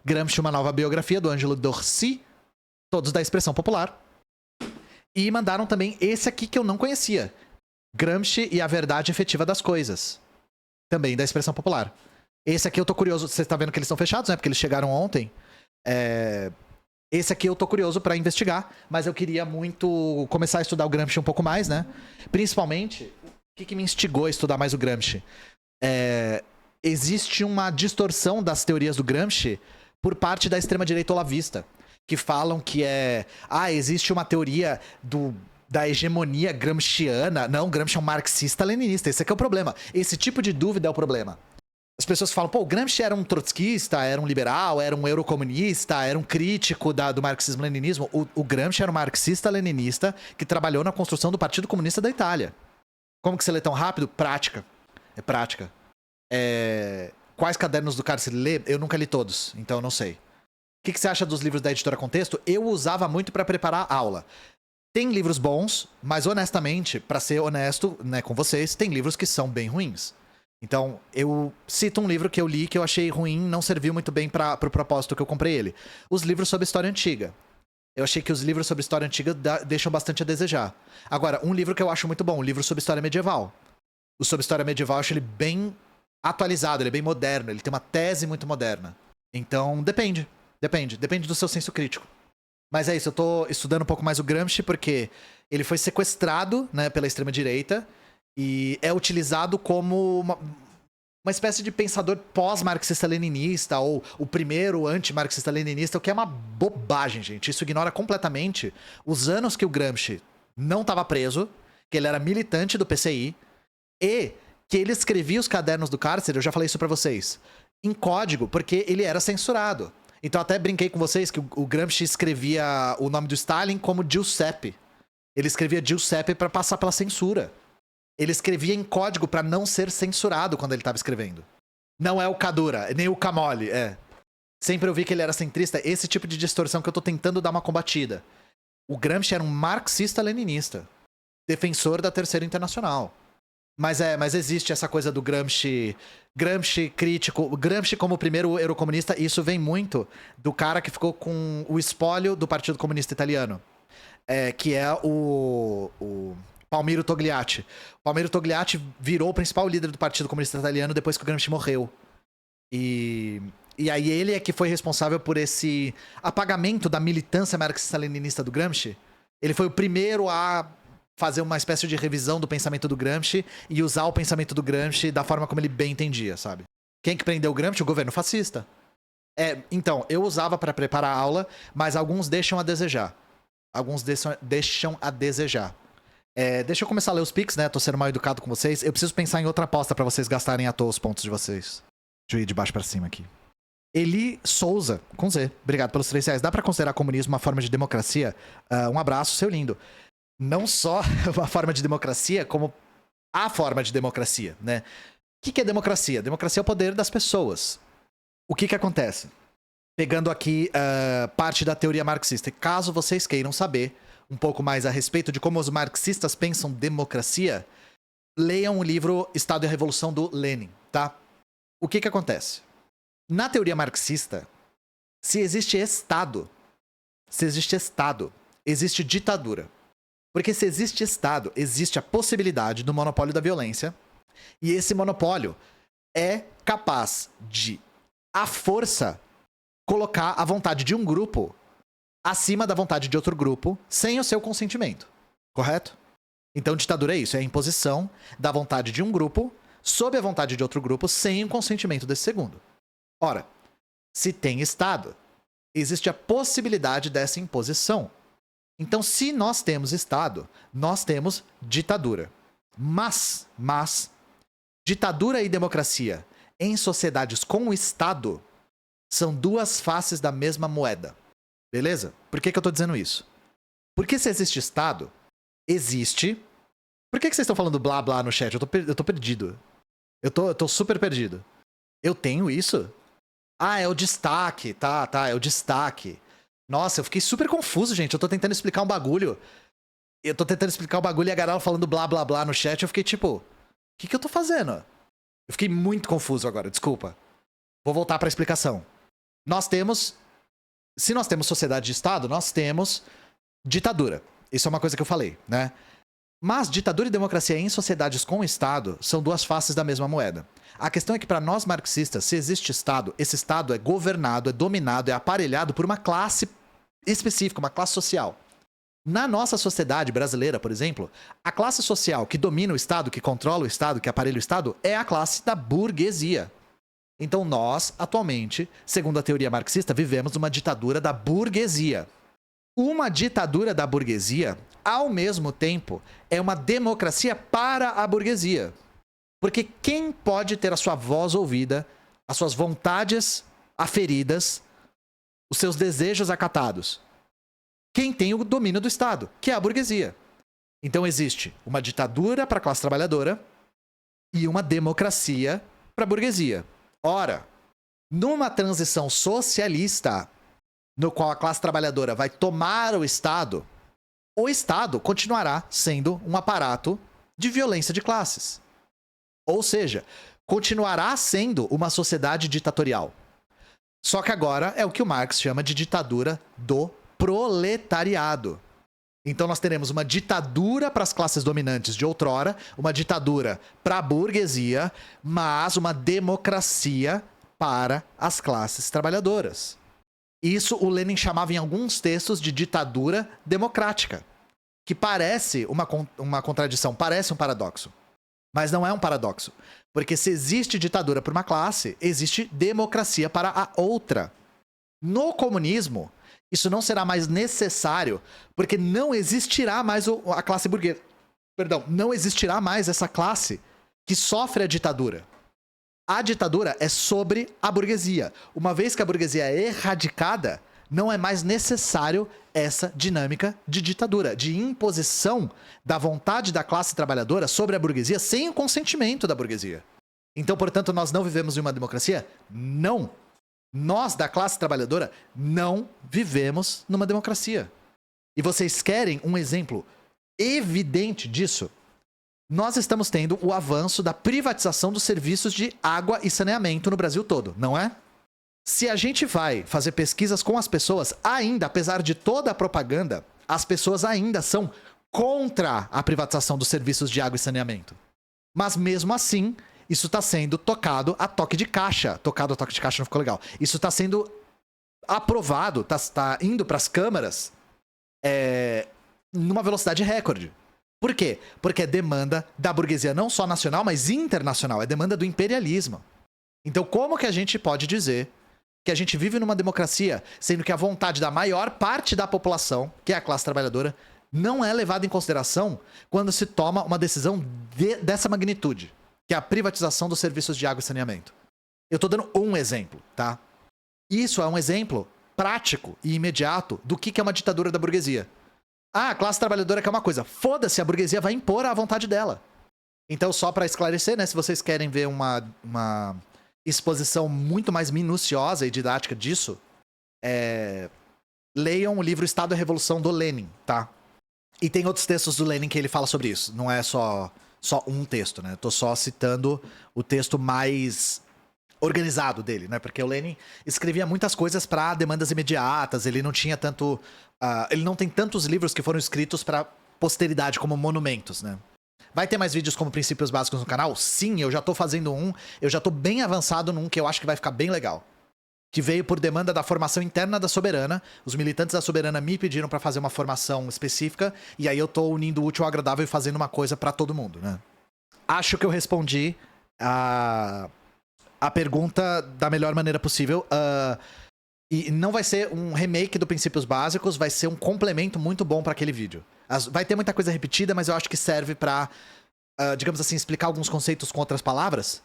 Gramsci, uma nova biografia do Ângelo Dorsi. Todos da Expressão Popular. E mandaram também esse aqui que eu não conhecia. Gramsci e a Verdade Efetiva das Coisas. Também da Expressão Popular. Esse aqui eu tô curioso. Você tá vendo que eles estão fechados, né? Porque eles chegaram ontem. Esse aqui eu tô curioso pra investigar. Mas eu queria muito começar a estudar o Gramsci um pouco mais, né? Principalmente, o que me instigou a estudar mais o Gramsci? Existe uma distorção das teorias do Gramsci por parte da extrema-direita olavista. Que falam que existe uma teoria da hegemonia gramsciana. Não, Gramsci é um marxista-leninista. Esse aqui é o problema. Esse tipo de dúvida é o problema. As pessoas falam, pô, o Gramsci era um trotskista, era um liberal, era um eurocomunista, era um crítico do marxismo-leninismo. O Gramsci era um marxista-leninista que trabalhou na construção do Partido Comunista da Itália. Como que você lê tão rápido? Prática. É prática. Quais cadernos do Cárcere lê? Eu nunca li todos, então eu não sei. O que você acha dos livros da Editora Contexto? Eu usava muito pra preparar a aula. Tem livros bons, mas honestamente, pra ser honesto, né, com vocês, tem livros que são bem ruins. Então, eu cito um livro que eu li que eu achei ruim, não serviu muito bem pro propósito que eu comprei ele. Os livros sobre história antiga. Eu achei que os livros sobre história antiga deixam bastante a desejar. Agora, um livro que eu acho muito bom, um livro sobre história medieval. O sobre história medieval eu acho ele bem atualizado, ele é bem moderno, ele tem uma tese muito moderna. Então, depende do seu senso crítico. Mas é isso, eu tô estudando um pouco mais o Gramsci porque ele foi sequestrado, né, pela extrema-direita e é utilizado como uma espécie de pensador pós-marxista-leninista ou o primeiro anti-marxista-leninista, o que é uma bobagem, gente. Isso ignora completamente os anos que o Gramsci não estava preso, que ele era militante do PCI e que ele escrevia os cadernos do cárcere, eu já falei isso pra vocês, em código, porque ele era censurado. Então até brinquei com vocês que o Gramsci escrevia o nome do Stalin como Giuseppe. Ele escrevia Giuseppe pra passar pela censura. Ele escrevia em código pra não ser censurado quando ele tava escrevendo. Não é o Kadura, nem o Camoli, Sempre eu vi que ele era centrista, esse tipo de distorção que eu tô tentando dar uma combatida. O Gramsci era um marxista-leninista, defensor da Terceira Internacional. Mas existe essa coisa do Gramsci crítico. Gramsci como o primeiro eurocomunista, isso vem muito do cara que ficou com o espólio do Partido Comunista Italiano. Que é o Palmiro Togliatti. O Palmiro Togliatti virou o principal líder do Partido Comunista Italiano depois que o Gramsci morreu. E aí ele é que foi responsável por esse apagamento da militância marxista-leninista do Gramsci. Ele foi o primeiro a fazer uma espécie de revisão do pensamento do Gramsci e usar o pensamento do Gramsci da forma como ele bem entendia, sabe? Quem que prendeu o Gramsci? O governo fascista. Então, eu usava para preparar a aula, mas alguns deixam a desejar. Deixa eu começar a ler os pics, né? Tô sendo mal educado com vocês. Eu preciso pensar em outra aposta pra vocês gastarem à toa os pontos de vocês. Deixa eu ir de baixo pra cima aqui. Eli Souza, com Z. Obrigado pelos R$3. Dá pra considerar comunismo uma forma de democracia? Um abraço, seu lindo. Não só uma forma de democracia, como a forma de democracia, né? O que é democracia? Democracia é o poder das pessoas. O que acontece? Pegando aqui parte da teoria marxista. Caso vocês queiram saber um pouco mais a respeito de como os marxistas pensam democracia, leiam o livro Estado e a Revolução do Lenin, tá? O que acontece? Na teoria marxista, se existe Estado, existe ditadura. Porque se existe Estado, existe a possibilidade do monopólio da violência, e esse monopólio é capaz de, à força, colocar a vontade de um grupo acima da vontade de outro grupo, sem o seu consentimento. Correto? Então, ditadura é isso. É a imposição da vontade de um grupo sob a vontade de outro grupo, sem o consentimento desse segundo. Ora, se tem Estado, existe a possibilidade dessa imposição. Então, se nós temos Estado, nós temos ditadura. Mas, ditadura e democracia em sociedades com o Estado são duas faces da mesma moeda. Beleza? Por que eu tô dizendo isso? Porque se existe Estado, existe... Por que vocês estão falando blá blá no chat? Eu tô perdido. Eu tô super perdido. Eu tenho isso? Ah, é o destaque. Tá, é o destaque. Nossa, eu fiquei super confuso, gente. Eu tô tentando explicar um bagulho. E a galera falando blá blá blá no chat. Eu fiquei tipo, o que eu tô fazendo? Eu fiquei muito confuso agora, desculpa. Vou voltar pra explicação. Se nós temos sociedade de Estado, nós temos ditadura. Isso é uma coisa que eu falei, né? Mas ditadura e democracia em sociedades com Estado são duas faces da mesma moeda. A questão é que para nós marxistas, se existe Estado, esse Estado é governado, é dominado, é aparelhado por uma classe específica, uma classe social. Na nossa sociedade brasileira, por exemplo, a classe social que domina o Estado, que controla o Estado, que aparelha o Estado, é a classe da burguesia. Então nós, atualmente, segundo a teoria marxista, vivemos uma ditadura da burguesia. Uma ditadura da burguesia, ao mesmo tempo, é uma democracia para a burguesia. Porque quem pode ter a sua voz ouvida, as suas vontades aferidas, os seus desejos acatados? Quem tem o domínio do Estado, que é a burguesia. Então existe uma ditadura para a classe trabalhadora e uma democracia para a burguesia. Ora, numa transição socialista, no qual a classe trabalhadora vai tomar o Estado continuará sendo um aparato de violência de classes. Ou seja, continuará sendo uma sociedade ditatorial. Só que agora é o que o Marx chama de ditadura do proletariado. Então nós teremos uma ditadura para as classes dominantes de outrora, uma ditadura para a burguesia, mas uma democracia para as classes trabalhadoras. Isso o Lenin chamava em alguns textos de ditadura democrática, que parece uma contradição, parece um paradoxo. Mas não é um paradoxo, porque se existe ditadura para uma classe, existe democracia para a outra. No comunismo, isso não será mais necessário, porque não existirá mais a classe burguesa. Perdão, não existirá mais essa classe que sofre a ditadura. A ditadura é sobre a burguesia. Uma vez que a burguesia é erradicada, não é mais necessário essa dinâmica de ditadura, de imposição da vontade da classe trabalhadora sobre a burguesia sem o consentimento da burguesia. Então, portanto, nós não vivemos em uma democracia? Não. Nós, da classe trabalhadora, não vivemos numa democracia. E vocês querem um exemplo evidente disso? nós estamos tendo o avanço da privatização dos serviços de água e saneamento no Brasil todo, não é? Se a gente vai fazer pesquisas com as pessoas, ainda, apesar de toda a propaganda, as pessoas ainda são contra a privatização dos serviços de água e saneamento. Mas mesmo assim, isso está sendo tocado a toque de caixa. Tocado a toque de caixa não ficou legal. Isso está sendo aprovado, está indo para as câmaras numa velocidade recorde. Por quê? Porque é demanda da burguesia não só nacional, mas internacional. É demanda do imperialismo. Então, como que a gente pode dizer que a gente vive numa democracia, sendo que a vontade da maior parte da população, que é a classe trabalhadora, não é levada em consideração quando se toma uma decisão dessa magnitude, que é a privatização dos serviços de água e saneamento? Eu tô dando um exemplo, tá? Isso é um exemplo prático e imediato do que é uma ditadura da burguesia. Ah, a classe trabalhadora quer uma coisa. Foda-se, a burguesia vai impor a vontade dela. Então, só pra esclarecer, né? Se vocês querem ver uma exposição muito mais minuciosa e didática disso, leiam o livro Estado e Revolução do Lenin, tá? E tem outros textos do Lenin que ele fala sobre isso. Não é só um texto, né? Eu tô só citando o texto mais organizado dele, né? Porque o Lenin escrevia muitas coisas para demandas imediatas, ele não tinha tanto... ele não tem tantos livros que foram escritos para posteridade como monumentos, né? Vai ter mais vídeos como Princípios Básicos no canal? Sim, eu já tô fazendo eu já tô bem avançado num que eu acho que vai ficar bem legal. Que veio por demanda da formação interna da Soberana. Os militantes da Soberana me pediram para fazer uma formação específica, e aí eu tô unindo o útil ao agradável e fazendo uma coisa para todo mundo, né? Acho que eu respondi a pergunta da melhor maneira possível. E não vai ser um remake do Princípios Básicos, vai ser um complemento muito bom para aquele vídeo. Vai ter muita coisa repetida, mas eu acho que serve pra, digamos assim, explicar alguns conceitos com outras palavras.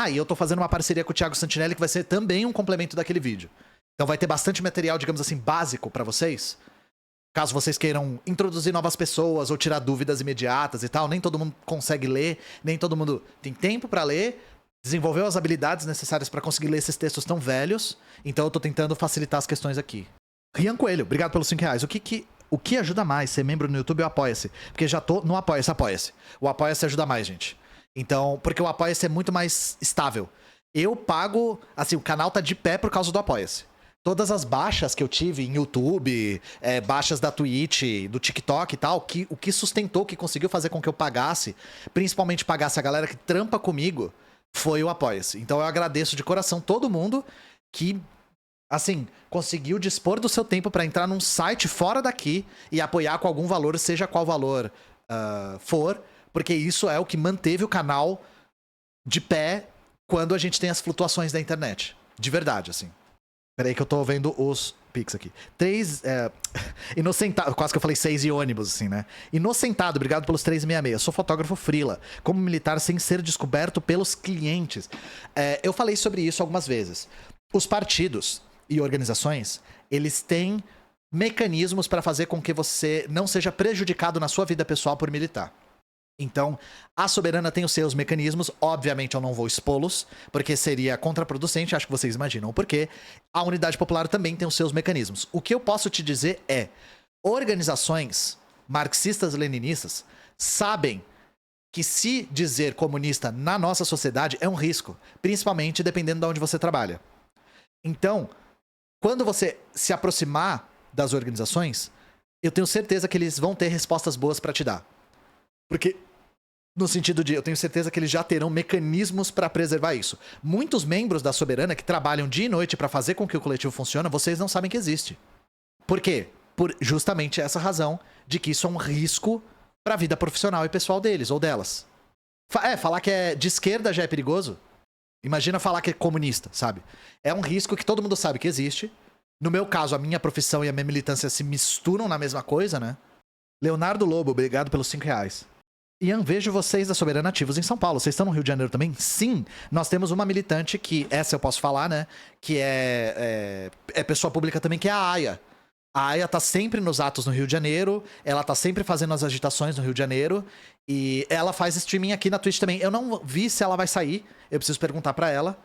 E eu tô fazendo uma parceria com o Thiago Santinelli que vai ser também um complemento daquele vídeo. Então vai ter bastante material, digamos assim, básico pra vocês. Caso vocês queiram introduzir novas pessoas ou tirar dúvidas imediatas e tal, nem todo mundo consegue ler, nem todo mundo tem tempo pra ler, desenvolveu as habilidades necessárias pra conseguir ler esses textos tão velhos, então eu tô tentando facilitar as questões aqui. Rian Coelho, obrigado pelos R$5. O que ajuda mais? Ser membro no YouTube ou Apoia-se? Porque já tô no Apoia-se. O Apoia-se ajuda mais, gente. Então, porque o Apoia-se é muito mais estável. Eu pago, assim, o canal tá de pé por causa do Apoia-se. Todas as baixas que eu tive em YouTube, baixas da Twitch, do TikTok e tal, o que sustentou, que conseguiu fazer com que eu pagasse, principalmente pagasse a galera que trampa comigo, foi o Apoia-se. Então eu agradeço de coração todo mundo que, assim, conseguiu dispor do seu tempo pra entrar num site fora daqui e apoiar com algum valor, seja qual valor for, porque isso é o que manteve o canal de pé quando a gente tem as flutuações da internet. De verdade, assim. Peraí que eu tô vendo os pics aqui. 3... Inocentado... Quase que eu falei 6 e ônibus, assim, né? Inocentado, obrigado pelos 366. Sou fotógrafo freela. Como militar sem ser descoberto pelos clientes. Eu falei sobre isso algumas vezes. Os partidos e organizações, eles têm mecanismos para fazer com que você não seja prejudicado na sua vida pessoal por militar. Então, a Soberana tem os seus mecanismos, obviamente eu não vou expô-los, porque seria contraproducente, acho que vocês imaginam o porquê. A Unidade Popular também tem os seus mecanismos. O que eu posso te dizer é, organizações marxistas e leninistas sabem que se dizer comunista na nossa sociedade é um risco, principalmente dependendo de onde você trabalha. Então, quando você se aproximar das organizações, eu tenho certeza que eles vão ter respostas boas para te dar. Porque, no sentido de, eu tenho certeza que eles já terão mecanismos para preservar isso. Muitos membros da Soberana que trabalham dia e noite para fazer com que o coletivo funcione, vocês não sabem que existe. Por quê? Por justamente essa razão de que isso é um risco para a vida profissional e pessoal deles ou delas. Falar que é de esquerda já é perigoso. Imagina falar que é comunista, sabe? É um risco que todo mundo sabe que existe. No meu caso, a minha profissão e a minha militância se misturam na mesma coisa, né? Leonardo Lobo, obrigado pelos R$5. Ian, vejo vocês da Soberana ativos em São Paulo. Vocês estão no Rio de Janeiro também? Sim, nós temos uma militante que, essa eu posso falar, né? Que é pessoa pública também, que é a Aya. A Aya tá sempre nos atos no Rio de Janeiro, ela tá sempre fazendo as agitações no Rio de Janeiro, e ela faz streaming aqui na Twitch também. Eu não vi se ela vai sair, eu preciso perguntar pra ela.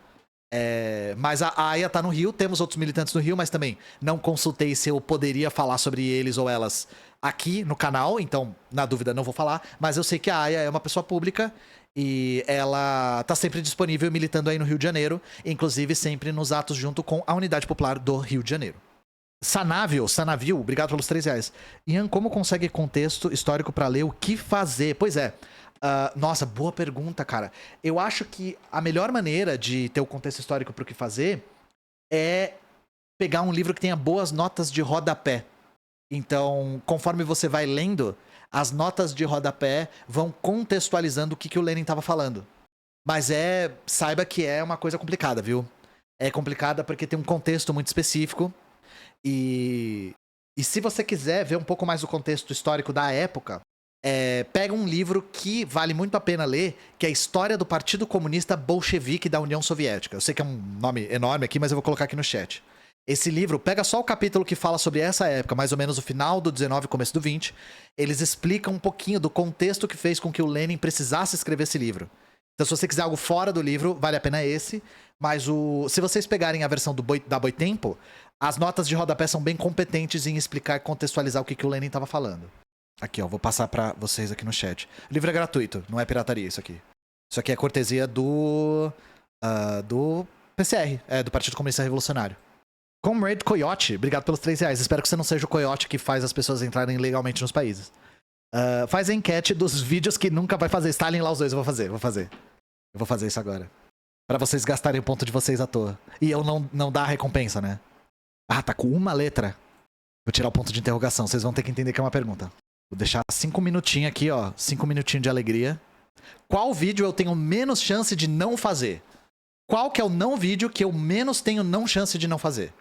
Mas a AIA tá no Rio, temos outros militantes no Rio, mas também não consultei se eu poderia falar sobre eles ou elas aqui no canal, então, na dúvida, não vou falar. Mas eu sei que a AIA é uma pessoa pública e ela tá sempre disponível militando aí no Rio de Janeiro, inclusive sempre nos atos junto com a Unidade Popular do Rio de Janeiro. Sanavio, obrigado pelos R$3. Ian, como consegue contexto histórico pra ler o que fazer? Pois é. Nossa, boa pergunta, cara. Eu acho que a melhor maneira de ter o contexto histórico pro que fazer é pegar um livro que tenha boas notas de rodapé. Então, conforme você vai lendo, as notas de rodapé vão contextualizando o que o Lenin estava falando. Mas saiba que é uma coisa complicada, viu? É complicada porque tem um contexto muito específico. E se você quiser ver um pouco mais do contexto histórico da época, pega um livro que vale muito a pena ler, que é a História do Partido Comunista Bolchevique da União Soviética. Eu sei que é um nome enorme aqui, mas eu vou colocar aqui no chat. Esse livro, pega só o capítulo que fala sobre essa época, mais ou menos o final do 19 e começo do 20. Eles explicam um pouquinho do contexto que fez com que o Lenin precisasse escrever esse livro. Então, se você quiser algo fora do livro, vale a pena esse. Mas se vocês pegarem a versão da Boitempo, as notas de rodapé são bem competentes em explicar e contextualizar o que o Lenin estava falando. Aqui, ó, vou passar pra vocês aqui no chat. O livro é gratuito, não é pirataria isso aqui. Isso aqui é cortesia do PCR, do Partido Comunista Revolucionário. Comrade Coyote, obrigado pelos R$3. Espero que você não seja o Coyote que faz as pessoas entrarem legalmente nos países. Faz a enquete dos vídeos que nunca vai fazer. Stalin lá os dois, eu vou fazer. Eu vou fazer isso agora. Pra vocês gastarem o ponto de vocês à toa. E eu não dar a recompensa, né? Ah, tá com uma letra. Vou tirar o ponto de interrogação, vocês vão ter que entender que é uma pergunta. Vou deixar 5 minutinhos aqui, ó. 5 minutinhos de alegria. Qual vídeo eu tenho menos chance de não fazer? Qual que é o não vídeo que eu menos tenho não chance de não fazer?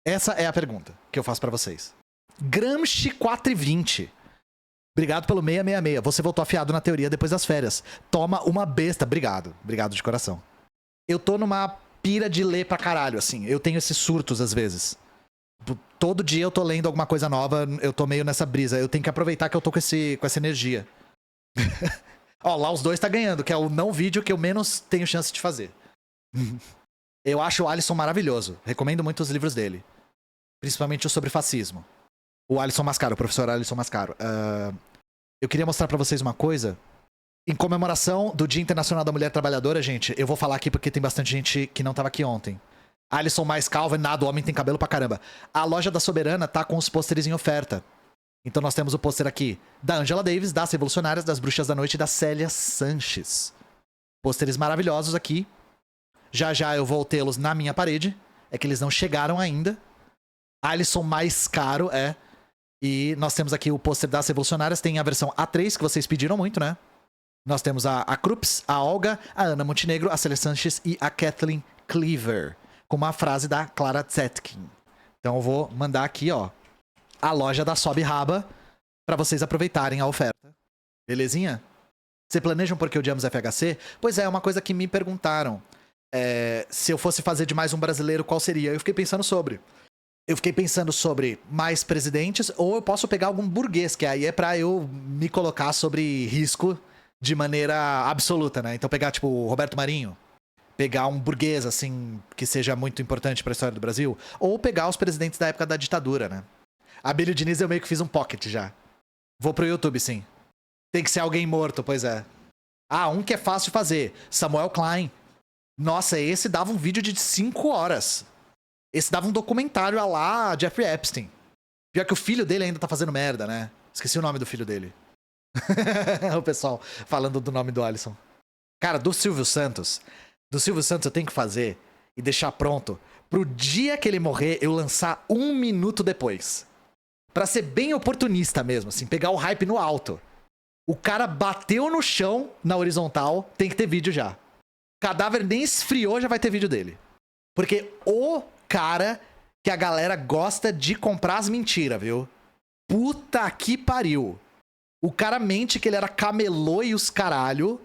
Essa é a pergunta que eu faço pra vocês. Gramsci 420. Obrigado pelo 666. Você voltou afiado na teoria depois das férias. Toma uma besta. Obrigado. Obrigado de coração. Eu tô numa pira de ler pra caralho, assim. Eu tenho esses surtos às vezes. Todo dia eu tô lendo alguma coisa nova, eu tô meio nessa brisa. Eu tenho que aproveitar que eu tô com essa energia. Ó, lá os dois tá ganhando, que é o não vídeo que eu menos tenho chance de fazer. Eu acho o Alisson maravilhoso. Recomendo muito os livros dele. Principalmente o sobre fascismo. O Alisson Mascaro, o professor Alisson Mascaro. Eu queria mostrar pra vocês uma coisa. Em comemoração do Dia Internacional da Mulher Trabalhadora, gente, eu vou falar aqui porque tem bastante gente que não tava aqui ontem. Alisson mais calvo, nada, o homem tem cabelo pra caramba. A loja da Soberana tá com os pôsteres em oferta. Então nós temos o pôster aqui da Angela Davis, das Revolucionárias, das Bruxas da Noite e da Célia Sanches. Pôsteres maravilhosos aqui. Já já eu vou tê-los na minha parede. É que eles não chegaram ainda. Alisson mais caro, E nós temos aqui o pôster das Revolucionárias. Tem a versão A3, que vocês pediram muito, né? Nós temos a Krups, a Olga, a Ana Montenegro, a Célia Sanches e a Kathleen Cleaver. Com uma frase da Clara Zetkin. Então eu vou mandar aqui, ó, a loja da Sobe Raba pra vocês aproveitarem a oferta. Belezinha? Você planeja um Porque Odiamos FHC? Pois é uma coisa que me perguntaram. Se eu fosse fazer de mais um brasileiro, qual seria? Eu fiquei pensando sobre mais presidentes, ou eu posso pegar algum burguês, que aí é pra eu me colocar sobre risco de maneira absoluta, né? Então pegar, tipo, o Roberto Marinho. Pegar um burguês, assim, que seja muito importante pra história do Brasil. Ou pegar os presidentes da época da ditadura, né? A Abílio Diniz eu meio que fiz um pocket já. Vou pro YouTube, sim. Tem que ser alguém morto, pois é. Ah, um que é fácil de fazer. Samuel Klein. Nossa, esse dava um vídeo de 5 horas. Esse dava um documentário a lá Jeffrey Epstein. Pior que o filho dele ainda tá fazendo merda, né? Esqueci o nome do filho dele. O pessoal falando do nome do Alisson. Cara, do Silvio Santos eu tenho que fazer e deixar pronto pro dia que ele morrer eu lançar 1 minuto depois. Pra ser bem oportunista mesmo, assim, pegar o hype no alto. O cara bateu no chão, na horizontal, tem que ter vídeo já. Cadáver nem esfriou, já vai ter vídeo dele. Porque o cara que a galera gosta de comprar as mentiras, viu? Puta que pariu. O cara mente que ele era camelô e os caralho.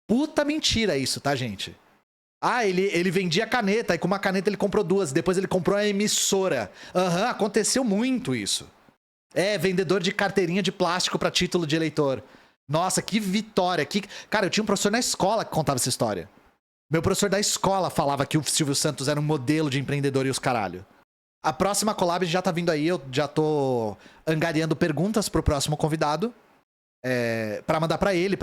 Puta mentira isso, tá, gente? Ah, ele vendia caneta, e com uma caneta ele comprou 2, depois ele comprou a emissora. Aconteceu muito isso. Vendedor de carteirinha de plástico pra título de eleitor. Nossa, que vitória. Cara, eu tinha um professor na escola que contava essa história. Meu professor da escola falava que o Silvio Santos era um modelo de empreendedor e os caralho. A próxima collab já tá vindo aí, eu já tô angariando perguntas pro próximo convidado. Pra mandar pra ele,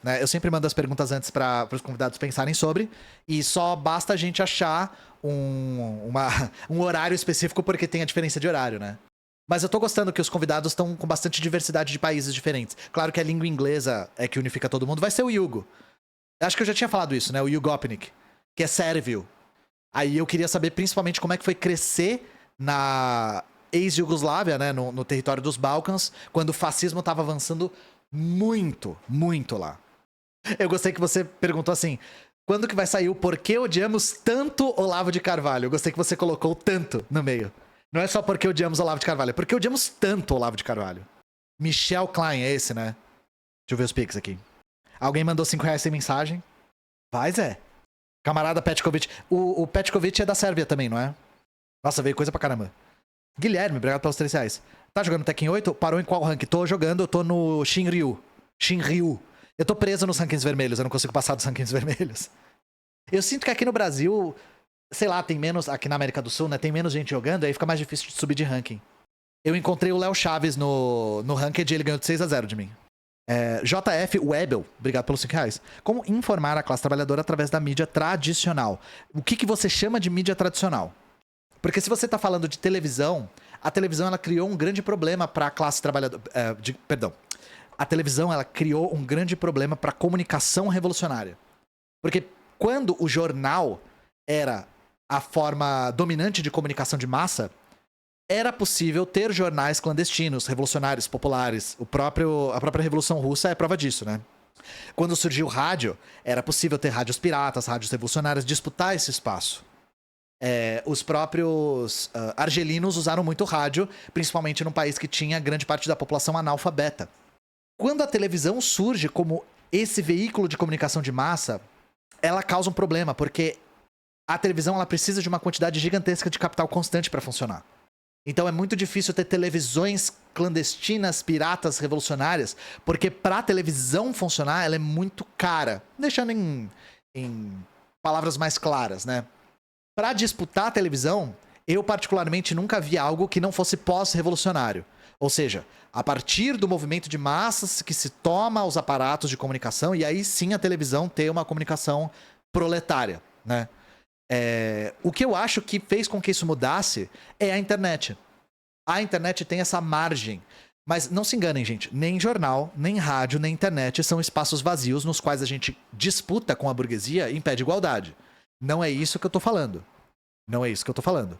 né? Eu sempre mando as perguntas antes para os convidados pensarem sobre. E só basta a gente achar um horário específico, porque tem a diferença de horário, né? Mas eu tô gostando que os convidados estão com bastante diversidade de países diferentes. Claro que a língua inglesa é que unifica todo mundo. Vai ser o Hugo. Acho que eu já tinha falado isso, né? O Hugo Opnik, que é sérvio. Aí eu queria saber principalmente como é que foi crescer na ex-Yugoslávia, né? No território dos Balcãs, quando o fascismo tava avançando muito, muito lá. Eu gostei que você perguntou assim: quando que vai sair o Porquê Odiamos Tanto Olavo de Carvalho? Eu gostei que você colocou tanto no meio. Não é só porque odiamos Olavo de Carvalho, é porque odiamos tanto Olavo de Carvalho. Michel Klein, é esse, né? Deixa eu ver os pics aqui. Alguém mandou R$5 sem mensagem? Vai, Zé. Camarada Petkovic. O Petkovic é da Sérvia também, não é? Nossa, veio coisa pra caramba. Guilherme, obrigado pelos R$3. Tá jogando Tekken 8? Parou em qual rank? Tô jogando, eu tô no Shinryu. Eu tô preso nos rankings vermelhos, eu não consigo passar dos rankings vermelhos. Eu sinto que aqui no Brasil, sei lá, tem menos... Aqui na América do Sul, né? Tem menos gente jogando, aí fica mais difícil de subir de ranking. Eu encontrei o Léo Chaves no ranked e ele ganhou de 6-0 de mim. JF Webel, obrigado pelos R$5. Como informar a classe trabalhadora através da mídia tradicional? O que você chama de mídia tradicional? Porque se você tá falando de televisão, a televisão ela criou um grande problema para a classe trabalhadora... A televisão ela criou um grande problema para a comunicação revolucionária. Porque quando o jornal era a forma dominante de comunicação de massa, era possível ter jornais clandestinos, revolucionários, populares. A própria Revolução Russa é prova disso, né? Quando surgiu o rádio, era possível ter rádios piratas, rádios revolucionárias, disputar esse espaço. Os próprios argelinos usaram muito rádio, principalmente num país que tinha grande parte da população analfabeta. Quando a televisão surge como esse veículo de comunicação de massa, ela causa um problema, porque a televisão ela precisa de uma quantidade gigantesca de capital constante para funcionar. Então é muito difícil ter televisões clandestinas, piratas, revolucionárias, porque para a televisão funcionar, ela é muito cara. Deixando em palavras mais claras, né? Para disputar a televisão, eu particularmente nunca vi algo que não fosse pós-revolucionário. Ou seja, a partir do movimento de massas que se toma os aparatos de comunicação, e aí sim a televisão ter uma comunicação proletária, né? O que eu acho que fez com que isso mudasse é a internet. A internet tem essa margem. Mas não se enganem, gente. Nem jornal, nem rádio, nem internet são espaços vazios nos quais a gente disputa com a burguesia e impede igualdade. Não é isso que eu tô falando. Não é isso que eu tô falando.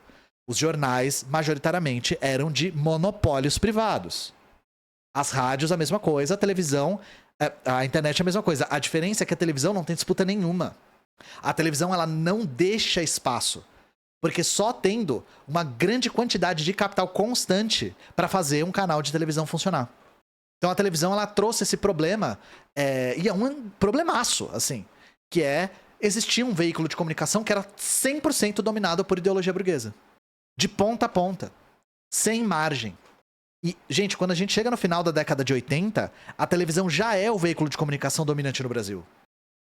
Os jornais, majoritariamente, eram de monopólios privados. As rádios, a mesma coisa. A televisão, a internet, a mesma coisa. A diferença é que a televisão não tem disputa nenhuma. A televisão, ela não deixa espaço. Porque só tendo uma grande quantidade de capital constante para fazer um canal de televisão funcionar. Então a televisão, ela trouxe esse problema, e é um problemaço, assim, que existia um veículo de comunicação que era 100% dominado por ideologia burguesa. De ponta a ponta. Sem margem. E, gente, quando a gente chega no final da década de 80, a televisão já é o veículo de comunicação dominante no Brasil.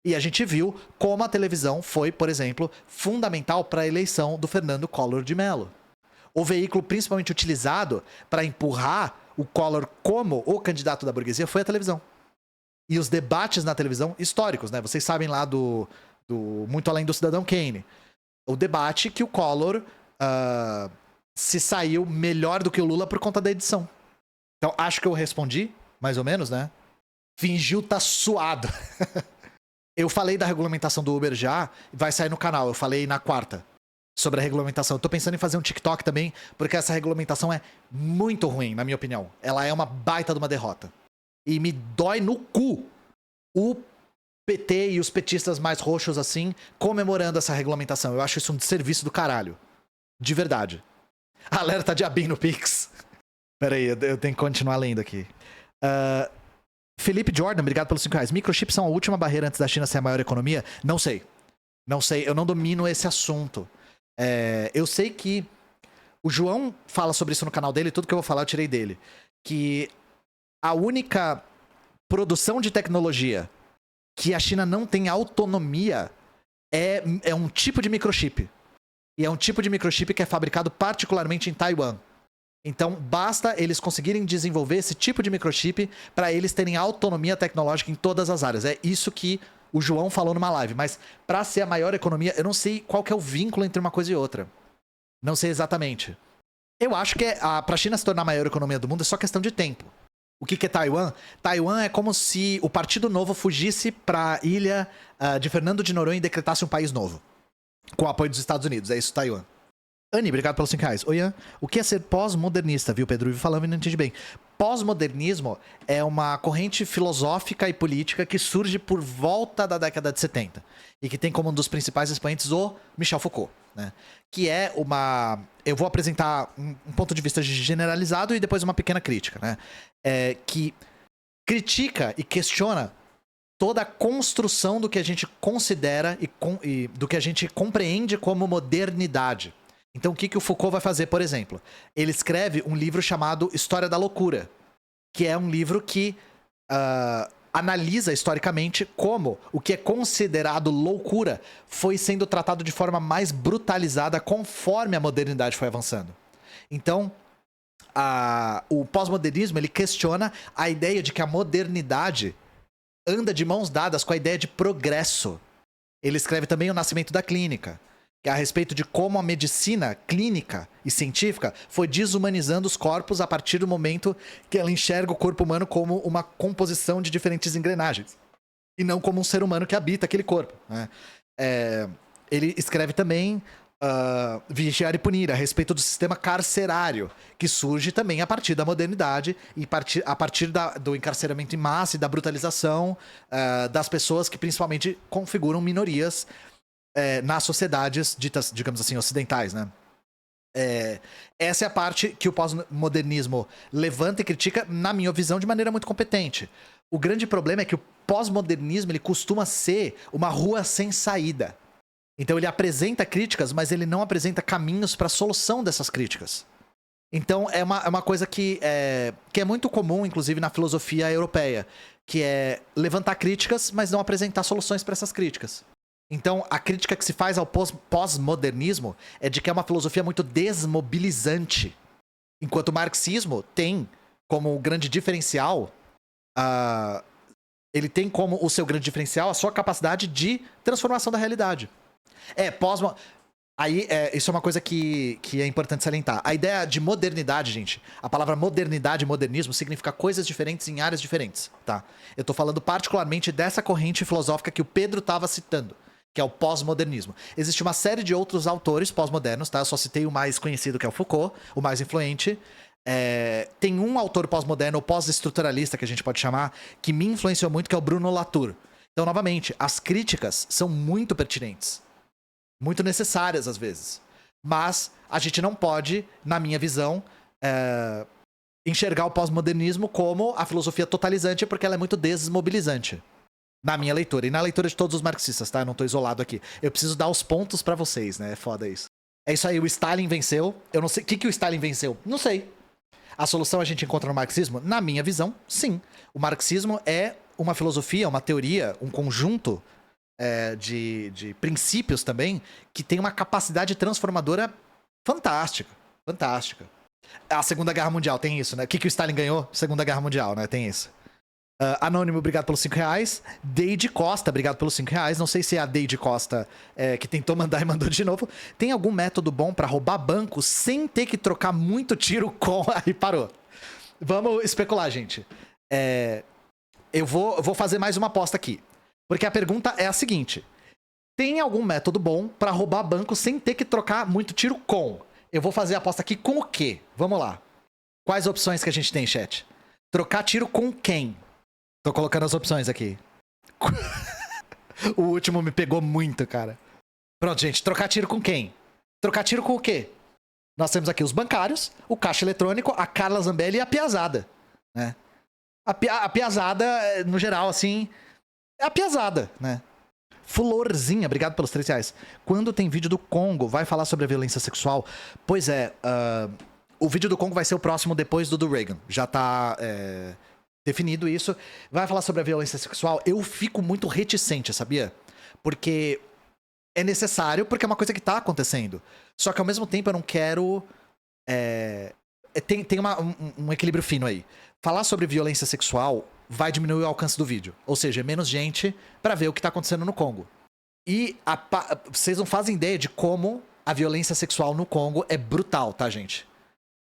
E a gente viu como a televisão foi, por exemplo, fundamental para a eleição do Fernando Collor de Mello. O veículo principalmente utilizado para empurrar o Collor como o candidato da burguesia foi a televisão. E os debates na televisão históricos, né? Vocês sabem lá do Muito Além do Cidadão Kane. O debate que o Collor se saiu melhor do que o Lula por conta da edição. Então, acho que eu respondi, mais ou menos, né? Fingiu tá suado. Eu falei da regulamentação do Uber já, vai sair no canal. Eu falei na quarta sobre a regulamentação. Eu tô pensando em fazer um TikTok também, porque essa regulamentação é muito ruim, na minha opinião. Ela é uma baita de uma derrota. E me dói no cu o PT e os petistas mais roxos assim, comemorando essa regulamentação. Eu acho isso um desserviço do caralho. De verdade. Alerta de Abin no Pix. Pera aí, eu tenho que continuar lendo aqui. Felipe Jordan, obrigado pelos R$5. Microchips são a última barreira antes da China ser a maior economia? Não sei. Não sei, eu não domino esse assunto. Eu sei que o João fala sobre isso no canal dele, tudo que eu vou falar eu tirei dele. Que a única produção de tecnologia que a China não tem autonomia é um tipo de microchip. E é um tipo de microchip que é fabricado particularmente em Taiwan. Então, basta eles conseguirem desenvolver esse tipo de microchip para eles terem autonomia tecnológica em todas as áreas. É isso que o João falou numa live. Mas para ser a maior economia, eu não sei qual que é o vínculo entre uma coisa e outra. Não sei exatamente. Eu acho que pra China se tornar a maior economia do mundo é só questão de tempo. O que é Taiwan? Taiwan é como se o Partido Novo fugisse pra ilha de Fernando de Noronha e decretasse um país novo. Com o apoio dos Estados Unidos. É isso, Taiwan. Anny, obrigado pelos 5 reais. Oi, Ian. O que é ser pós-modernista? Viu, Pedro Ivo falando e não entendi bem. Pós-modernismo é uma corrente filosófica e política que surge por volta da década de 70. E que tem como um dos principais expoentes o Michel Foucault, né? Que é uma... Eu vou apresentar um ponto de vista generalizado e depois uma pequena crítica, né? Que critica e questiona toda a construção do que a gente considera e do que a gente compreende como modernidade. Então, o que o Foucault vai fazer, por exemplo? Ele escreve um livro chamado História da Loucura, que é um livro que analisa historicamente como o que é considerado loucura foi sendo tratado de forma mais brutalizada conforme a modernidade foi avançando. Então, o pós-modernismo, ele questiona a ideia de que a modernidade anda de mãos dadas com a ideia de progresso. Ele escreve também O Nascimento da Clínica, que é a respeito de como a medicina clínica e científica foi desumanizando os corpos a partir do momento que ela enxerga o corpo humano como uma composição de diferentes engrenagens, e não como um ser humano que habita aquele corpo, né? Ele escreve também Vigiar e Punir, a respeito do sistema carcerário, que surge também a partir da modernidade e a partir do encarceramento em massa e da brutalização das pessoas que principalmente configuram minorias nas sociedades ditas, digamos assim, ocidentais, né? Essa é a parte que o pós-modernismo levanta e critica, na minha visão, de maneira muito competente. O grande problema é que o pós-modernismo ele costuma ser uma rua sem saída. Então ele apresenta críticas, mas ele não apresenta caminhos para a solução dessas críticas. Então é uma coisa que é muito comum, inclusive, na filosofia europeia, que é levantar críticas, mas não apresentar soluções para essas críticas. Então, a crítica que se faz ao pós-modernismo é de que é uma filosofia muito desmobilizante. Enquanto o marxismo tem como grande diferencial... ele tem como o seu grande diferencial a sua capacidade de transformação da realidade. Isso é uma coisa que é importante salientar. A ideia de modernidade, gente, a palavra modernidade e modernismo significa coisas diferentes em áreas diferentes, tá? Eu tô falando particularmente dessa corrente filosófica que o Pedro tava citando, que é o pós-modernismo. Existe uma série de outros autores pós-modernos, tá? Eu só citei o mais conhecido, que é o Foucault, o mais influente. Tem um autor pós-moderno, ou pós-estruturalista, que a gente pode chamar, que me influenciou muito, que é o Bruno Latour. Então, novamente, as críticas são muito pertinentes. Muito necessárias, às vezes. Mas a gente não pode, na minha visão, enxergar o pós-modernismo como a filosofia totalizante, porque ela é muito desmobilizante. Na minha leitura. E na leitura de todos os marxistas, tá? Eu não tô isolado aqui. Eu preciso dar os pontos pra vocês, né? É foda isso. É isso aí, o Stalin venceu. Eu não sei... O que o Stalin venceu? Não sei. A solução a gente encontra no marxismo? Na minha visão, sim. O marxismo é uma filosofia, uma teoria, um conjunto de princípios também, que tem uma capacidade transformadora fantástica. Fantástica. A Segunda Guerra Mundial tem isso, né? O que o Stalin ganhou? Segunda Guerra Mundial, né? Tem isso. Anônimo, obrigado pelos 5 reais. Deide Costa, obrigado pelos 5 reais. Não sei se é a Deide Costa que tentou mandar e mandou de novo. Tem algum método bom pra roubar banco sem ter que trocar muito tiro com... Aí parou. Vamos especular, gente. Eu vou fazer mais uma aposta aqui. Porque a pergunta é a seguinte. Tem algum método bom pra roubar banco sem ter que trocar muito tiro com? Eu vou fazer a aposta aqui com o quê? Vamos lá. Quais opções que a gente tem, chat? Trocar tiro com quem? Tô colocando as opções aqui. O último me pegou muito, cara. Pronto, gente. Trocar tiro com quem? Trocar tiro com o quê? Nós temos aqui os bancários, o caixa eletrônico, a Carla Zambelli e a piazada, né? A piazada, no geral, assim... É a piazada, né? Florzinha, obrigado pelos 3 reais. Quando tem vídeo do Congo, vai falar sobre a violência sexual? Pois é, o vídeo do Congo vai ser o próximo depois do Reagan. Já tá... definido isso. Vai falar sobre a violência sexual. Eu fico muito reticente, sabia? Porque É necessário porque é uma coisa que tá acontecendo. Só que ao mesmo tempo eu não quero... Tem um equilíbrio fino aí. Falar sobre violência sexual vai diminuir o alcance do vídeo. Ou seja, é menos gente pra ver o que tá acontecendo no Congo. E vocês não fazem ideia de como a violência sexual no Congo é brutal, tá, gente?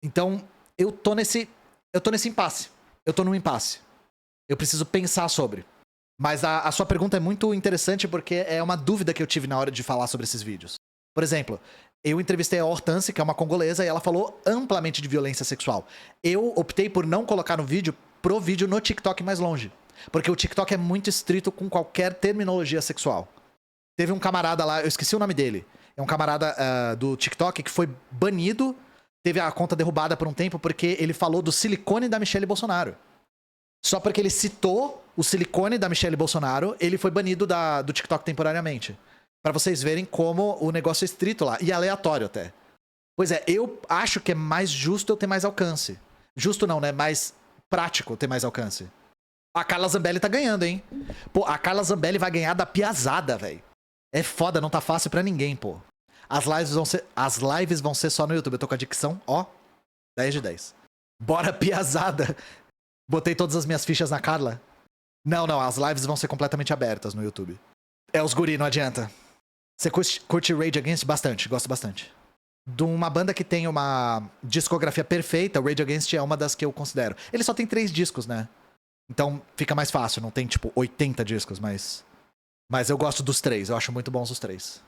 Então, eu tô nesse impasse. Eu tô num impasse. Eu preciso pensar sobre. Mas a sua pergunta é muito interessante porque é uma dúvida que eu tive na hora de falar sobre esses vídeos. Por exemplo, eu entrevistei a Hortense, que é uma congolesa, e ela falou amplamente de violência sexual. Eu optei por não colocar no vídeo pro vídeo no TikTok mais longe. Porque o TikTok é muito estrito com qualquer terminologia sexual. Teve um camarada lá, eu esqueci o nome dele. É um camarada do TikTok que foi banido, teve a conta derrubada por um tempo porque ele falou do silicone da Michelle Bolsonaro. Só porque ele citou o silicone da Michelle Bolsonaro, ele foi banido do TikTok temporariamente. Pra vocês verem como o negócio é estrito lá. E aleatório até. Pois é, eu acho que é mais justo eu ter mais alcance. Justo não, né? Mais prático ter mais alcance. A Carla Zambelli tá ganhando, hein? Pô, a Carla Zambelli vai ganhar da piazada, velho. É foda, não tá fácil pra ninguém, pô. As lives vão ser só no YouTube. Eu tô com a dicção, ó, 10 de 10. Bora, piazada. Botei todas as minhas fichas na Carla. Não, as lives vão ser completamente abertas no YouTube. É os guri, não adianta. Você curte Rage Against? Bastante, gosto bastante. De uma banda que tem uma discografia perfeita, o Rage Against é uma das que eu considero. Ele só tem 3 discos, né? Então fica mais fácil, não tem tipo 80 discos, mas eu gosto dos 3, eu acho muito bons os 3.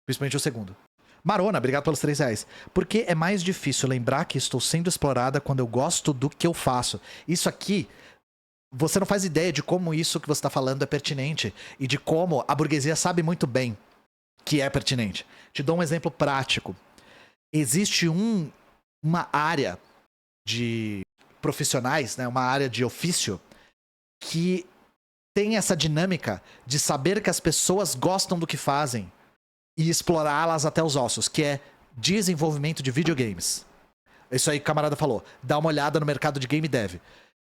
Principalmente o segundo. Marona, obrigado pelos R$3. Por que é mais difícil lembrar que estou sendo explorada quando eu gosto do que eu faço? Isso aqui, você não faz ideia de como isso que você está falando é pertinente e de como a burguesia sabe muito bem que é pertinente. Te dou um exemplo prático. Existe uma área de profissionais, né, uma área de ofício, que tem essa dinâmica de saber que as pessoas gostam do que fazem e explorá-las até os ossos, que é desenvolvimento de videogames. Isso aí que o camarada falou. Dá uma olhada no mercado de game dev.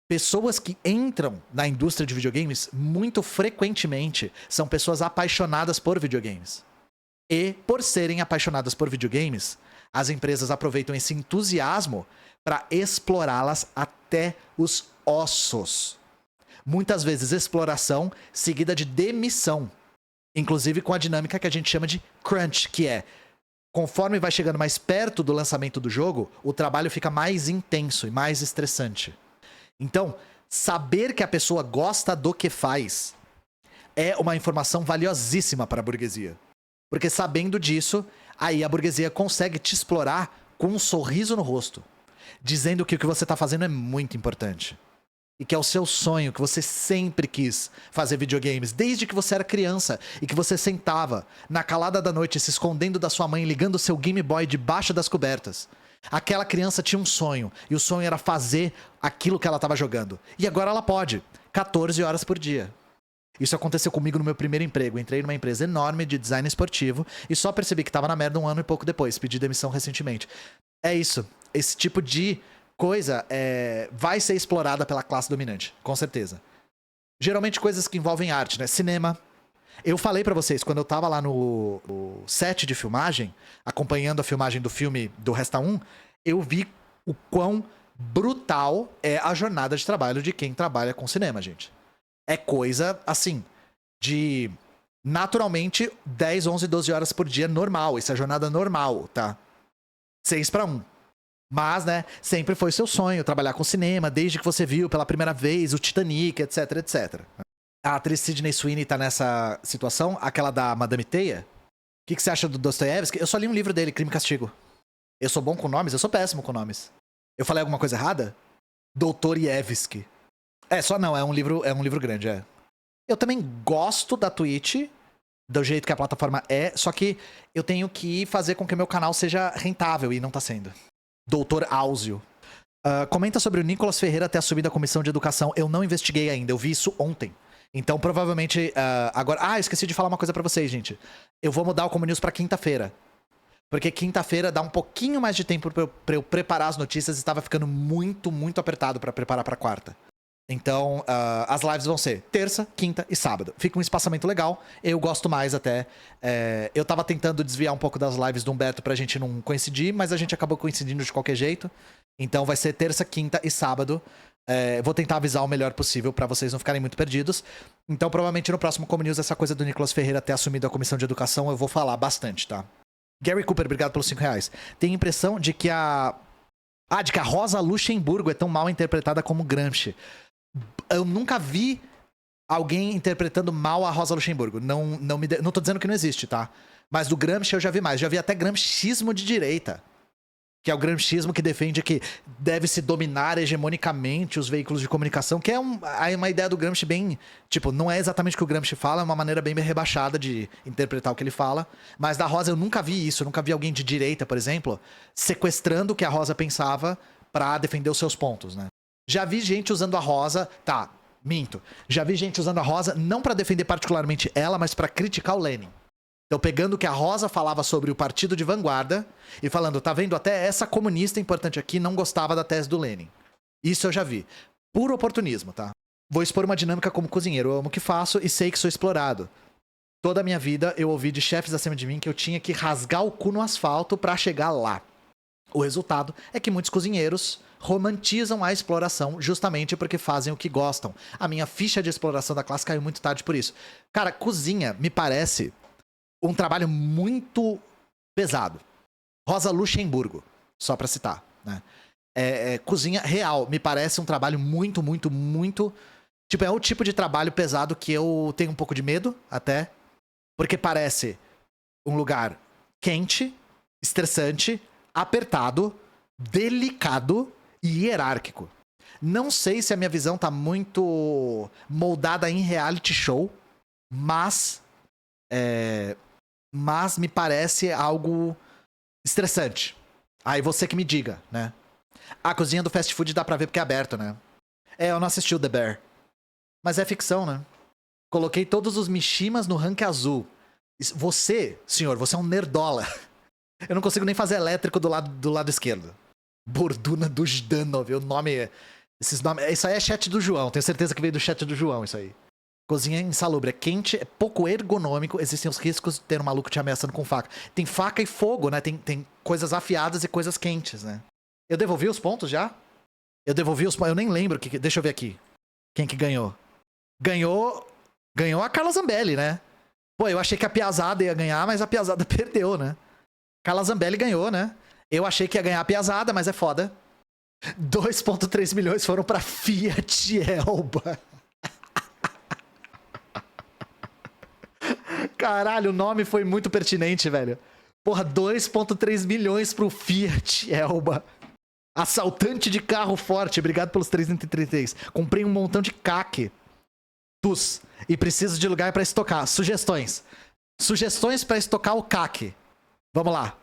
Pessoas que entram na indústria de videogames, muito frequentemente, são pessoas apaixonadas por videogames. E, por serem apaixonadas por videogames, as empresas aproveitam esse entusiasmo para explorá-las até os ossos. Muitas vezes exploração seguida de demissão. Inclusive com a dinâmica que a gente chama de crunch, que é, conforme vai chegando mais perto do lançamento do jogo, o trabalho fica mais intenso e mais estressante. Então, saber que a pessoa gosta do que faz é uma informação valiosíssima para a burguesia. Porque sabendo disso, aí a burguesia consegue te explorar com um sorriso no rosto, dizendo que o que você está fazendo é muito importante. E que é o seu sonho, que você sempre quis fazer videogames, desde que você era criança, e que você sentava na calada da noite, se escondendo da sua mãe, ligando o seu Game Boy debaixo das cobertas. Aquela criança tinha um sonho, e o sonho era fazer aquilo que ela estava jogando. E agora ela pode, 14 horas por dia. Isso aconteceu comigo no meu primeiro emprego. Entrei numa empresa enorme de design esportivo e só percebi que estava na merda 1 ano e pouco depois. Pedi demissão recentemente. É isso. Esse tipo de coisa vai ser explorada pela classe dominante, com certeza. Geralmente coisas que envolvem arte, né? Cinema. Eu falei pra vocês, quando eu tava lá no set de filmagem, acompanhando a filmagem do filme do Resta 1, eu vi o quão brutal é a jornada de trabalho de quem trabalha com cinema, gente. É coisa, assim, de naturalmente 10, 11, 12 horas por dia normal. Isso é jornada normal, tá? 6-1. Mas, né, sempre foi seu sonho trabalhar com cinema, desde que você viu pela primeira vez o Titanic, etc, etc. A atriz Sydney Sweeney tá nessa situação, aquela da Madame Teia. O que você acha do Dostoiévski? Eu só li um livro dele, Crime e Castigo. Eu sou bom com nomes? Eu sou péssimo com nomes. Eu falei alguma coisa errada? Doutorievski. Só não, é um livro grande, é. Eu também gosto da Twitch, do jeito que a plataforma é, só que eu tenho que fazer com que o meu canal seja rentável e não tá sendo. Doutor Áuzio. Comenta sobre o Nicolas Ferreira ter assumido a comissão de educação. Eu não investiguei ainda, eu vi isso ontem. Então, provavelmente, agora... eu esqueci de falar uma coisa pra vocês, gente. Eu vou mudar o Como News pra quinta-feira. Porque quinta-feira dá um pouquinho mais de tempo pra eu preparar as notícias. Estava ficando muito, muito apertado pra preparar pra quarta. Então, as lives vão ser terça, quinta e sábado. Fica um espaçamento legal. Eu gosto mais até. Eu tava tentando desviar um pouco das lives do Humberto pra gente não coincidir, mas a gente acabou coincidindo de qualquer jeito. Então vai ser terça, quinta e sábado. Vou tentar avisar o melhor possível pra vocês não ficarem muito perdidos. Então, provavelmente no próximo Como News, essa coisa do Nicolas Ferreira ter assumido a comissão de educação, eu vou falar bastante, tá? Gary Cooper, obrigado pelos R$5. Tem a impressão de que a Rosa Luxemburgo é tão mal interpretada como Gramsci. Eu nunca vi alguém interpretando mal a Rosa Luxemburgo. Não tô dizendo que não existe, tá? Mas do Gramsci eu já vi mais. Já vi até gramscismo de direita. Que é o gramscismo que defende que deve-se dominar hegemonicamente os veículos de comunicação. Que é uma ideia do Gramsci bem... Tipo, não é exatamente o que o Gramsci fala. É uma maneira bem rebaixada de interpretar o que ele fala. Mas da Rosa eu nunca vi isso. Eu nunca vi alguém de direita, por exemplo, sequestrando o que a Rosa pensava pra defender os seus pontos, né? Já vi gente usando a Rosa... Tá, minto. Já vi gente usando a Rosa não pra defender particularmente ela, mas pra criticar o Lenin. Então, pegando o que a Rosa falava sobre o partido de vanguarda e falando, tá vendo, até essa comunista importante aqui não gostava da tese do Lenin. Isso eu já vi. Puro oportunismo, tá? Vou expor uma dinâmica como cozinheiro. Eu amo o que faço e sei que sou explorado. Toda a minha vida eu ouvi de chefes acima de mim que eu tinha que rasgar o cu no asfalto pra chegar lá. O resultado é que muitos cozinheiros romantizam a exploração justamente porque fazem o que gostam. A minha ficha de exploração da classe caiu muito tarde por isso. Cara, cozinha me parece um trabalho muito pesado. Rosa Luxemburgo, só pra citar, né? Cozinha real, me parece um trabalho muito, muito, muito... Tipo, é o tipo de trabalho pesado que eu tenho um pouco de medo, até. Porque parece um lugar quente, estressante, apertado, delicado e hierárquico. Não sei se a minha visão tá muito moldada em reality show, mas me parece algo estressante. Aí você que me diga, né? A cozinha do fast food dá pra ver porque é aberto, né? Eu não assisti o The Bear. Mas é ficção, né? Coloquei todos os Mishimas no rank azul. Você, senhor, você é um nerdola. Eu não consigo nem fazer elétrico do lado esquerdo. Borduna do Jdanov, o nome... Esses nomes... Isso aí é chat do João, tenho certeza que veio do chat do João, isso aí. Cozinha insalubre, é quente, é pouco ergonômico, existem os riscos de ter um maluco te ameaçando com faca. Tem faca e fogo, né? Tem coisas afiadas e coisas quentes, né? Eu devolvi os pontos já? Eu devolvi os pontos, eu nem lembro, deixa eu ver aqui. Quem que ganhou? Ganhou a Carla Zambelli, né? Pô, eu achei que a Piazzada ia ganhar, mas a Piazzada perdeu, né? Carla Zambelli ganhou, né? Eu achei que ia ganhar a Piazzada, mas é foda. 2,3 milhões foram pra Fiat Elba. Caralho, o nome foi muito pertinente, velho. Porra, 2,3 milhões pro Fiat Elba. Assaltante de carro forte, obrigado pelos 333. Comprei um montão de CAC. E preciso de lugar pra estocar. Sugestões pra estocar o CAC. Vamos lá.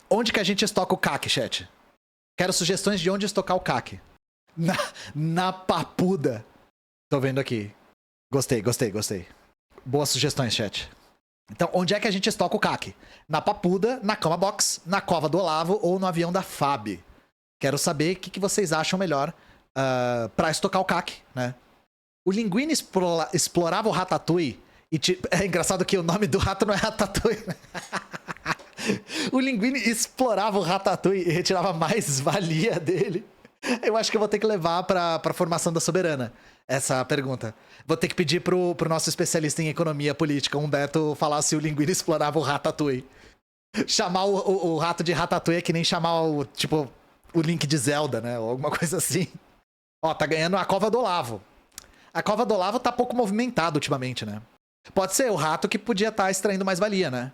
Onde que a gente estoca o CAC, chat? Quero sugestões de onde estocar o CAC. Na papuda. Tô vendo aqui. Gostei. Boas sugestões, chat. Então, onde é que a gente estoca o CAC? Na papuda, na cama box, na cova do Olavo ou no avião da FAB. Quero saber o que vocês acham melhor pra estocar o CAC, né? O Linguini explorava o Ratatouille. É engraçado que o nome do rato não é Ratatouille. O Linguini explorava o Ratatouille e retirava mais valia dele. Eu acho que eu vou ter que levar pra formação da Soberana essa pergunta. Vou ter que pedir pro nosso especialista em economia política, Humberto, falar se o Linguini explorava o Ratatouille. Chamar o rato de Ratatouille é que nem chamar o Link de Zelda, né? Ou alguma coisa assim. Ó, tá ganhando a Cova do Olavo. A Cova do Olavo tá pouco movimentada ultimamente, né? Pode ser o rato que podia estar extraindo mais valia, né?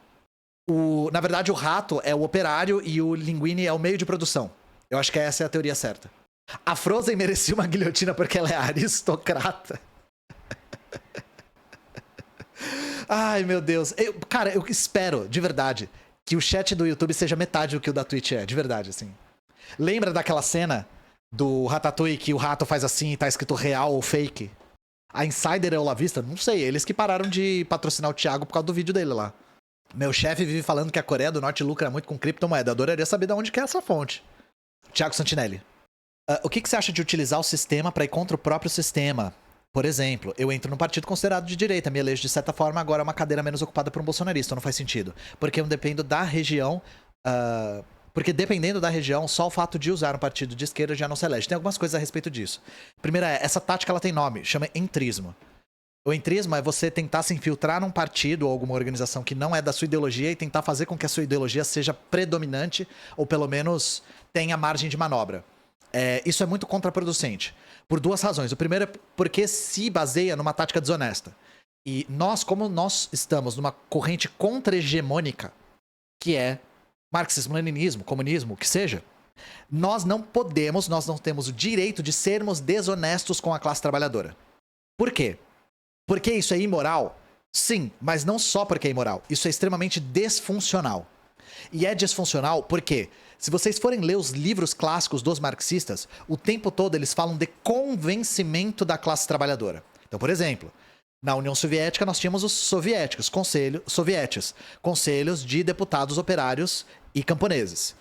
Na verdade, o rato é o operário e o Linguini é o meio de produção. Eu acho que essa é a teoria certa. A Frozen merecia uma guilhotina porque ela é aristocrata. Ai, meu Deus. Cara, eu espero, de verdade, que o chat do YouTube seja metade do que o da Twitch é. De verdade, assim. Lembra daquela cena do Ratatouille que o rato faz assim e tá escrito real ou fake? A Insider é o Lavista? Não sei. Eles que pararam de patrocinar o Thiago por causa do vídeo dele lá. Meu chefe vive falando que a Coreia do Norte lucra muito com criptomoeda. Eu adoraria saber de onde que é essa fonte. Thiago Santinelli. O que você acha de utilizar o sistema para ir contra o próprio sistema? Por exemplo, eu entro num partido considerado de direita, me elejo de certa forma, agora é uma cadeira menos ocupada por um bolsonarista, não faz sentido. Porque eu dependo da região... Porque dependendo da região, só o fato de usar um partido de esquerda já não se elege. Tem algumas coisas a respeito disso. Primeira essa tática ela tem nome, chama entrismo. O entrismo é você tentar se infiltrar num partido ou alguma organização que não é da sua ideologia e tentar fazer com que a sua ideologia seja predominante ou pelo menos tenha margem de manobra. Isso é muito contraproducente, por duas razões. O primeiro é porque se baseia numa tática desonesta. E nós, como nós estamos numa corrente contra-hegemônica, que é marxismo, leninismo, comunismo, o que seja, nós não temos o direito de sermos desonestos com a classe trabalhadora. Por quê? Porque isso é imoral? Sim, mas não só porque é imoral. Isso é extremamente disfuncional. E é disfuncional porque, se vocês forem ler os livros clássicos dos marxistas, o tempo todo eles falam de convencimento da classe trabalhadora. Então, por exemplo, na União Soviética nós tínhamos os soviéticos, conselhos de deputados operários e camponeses.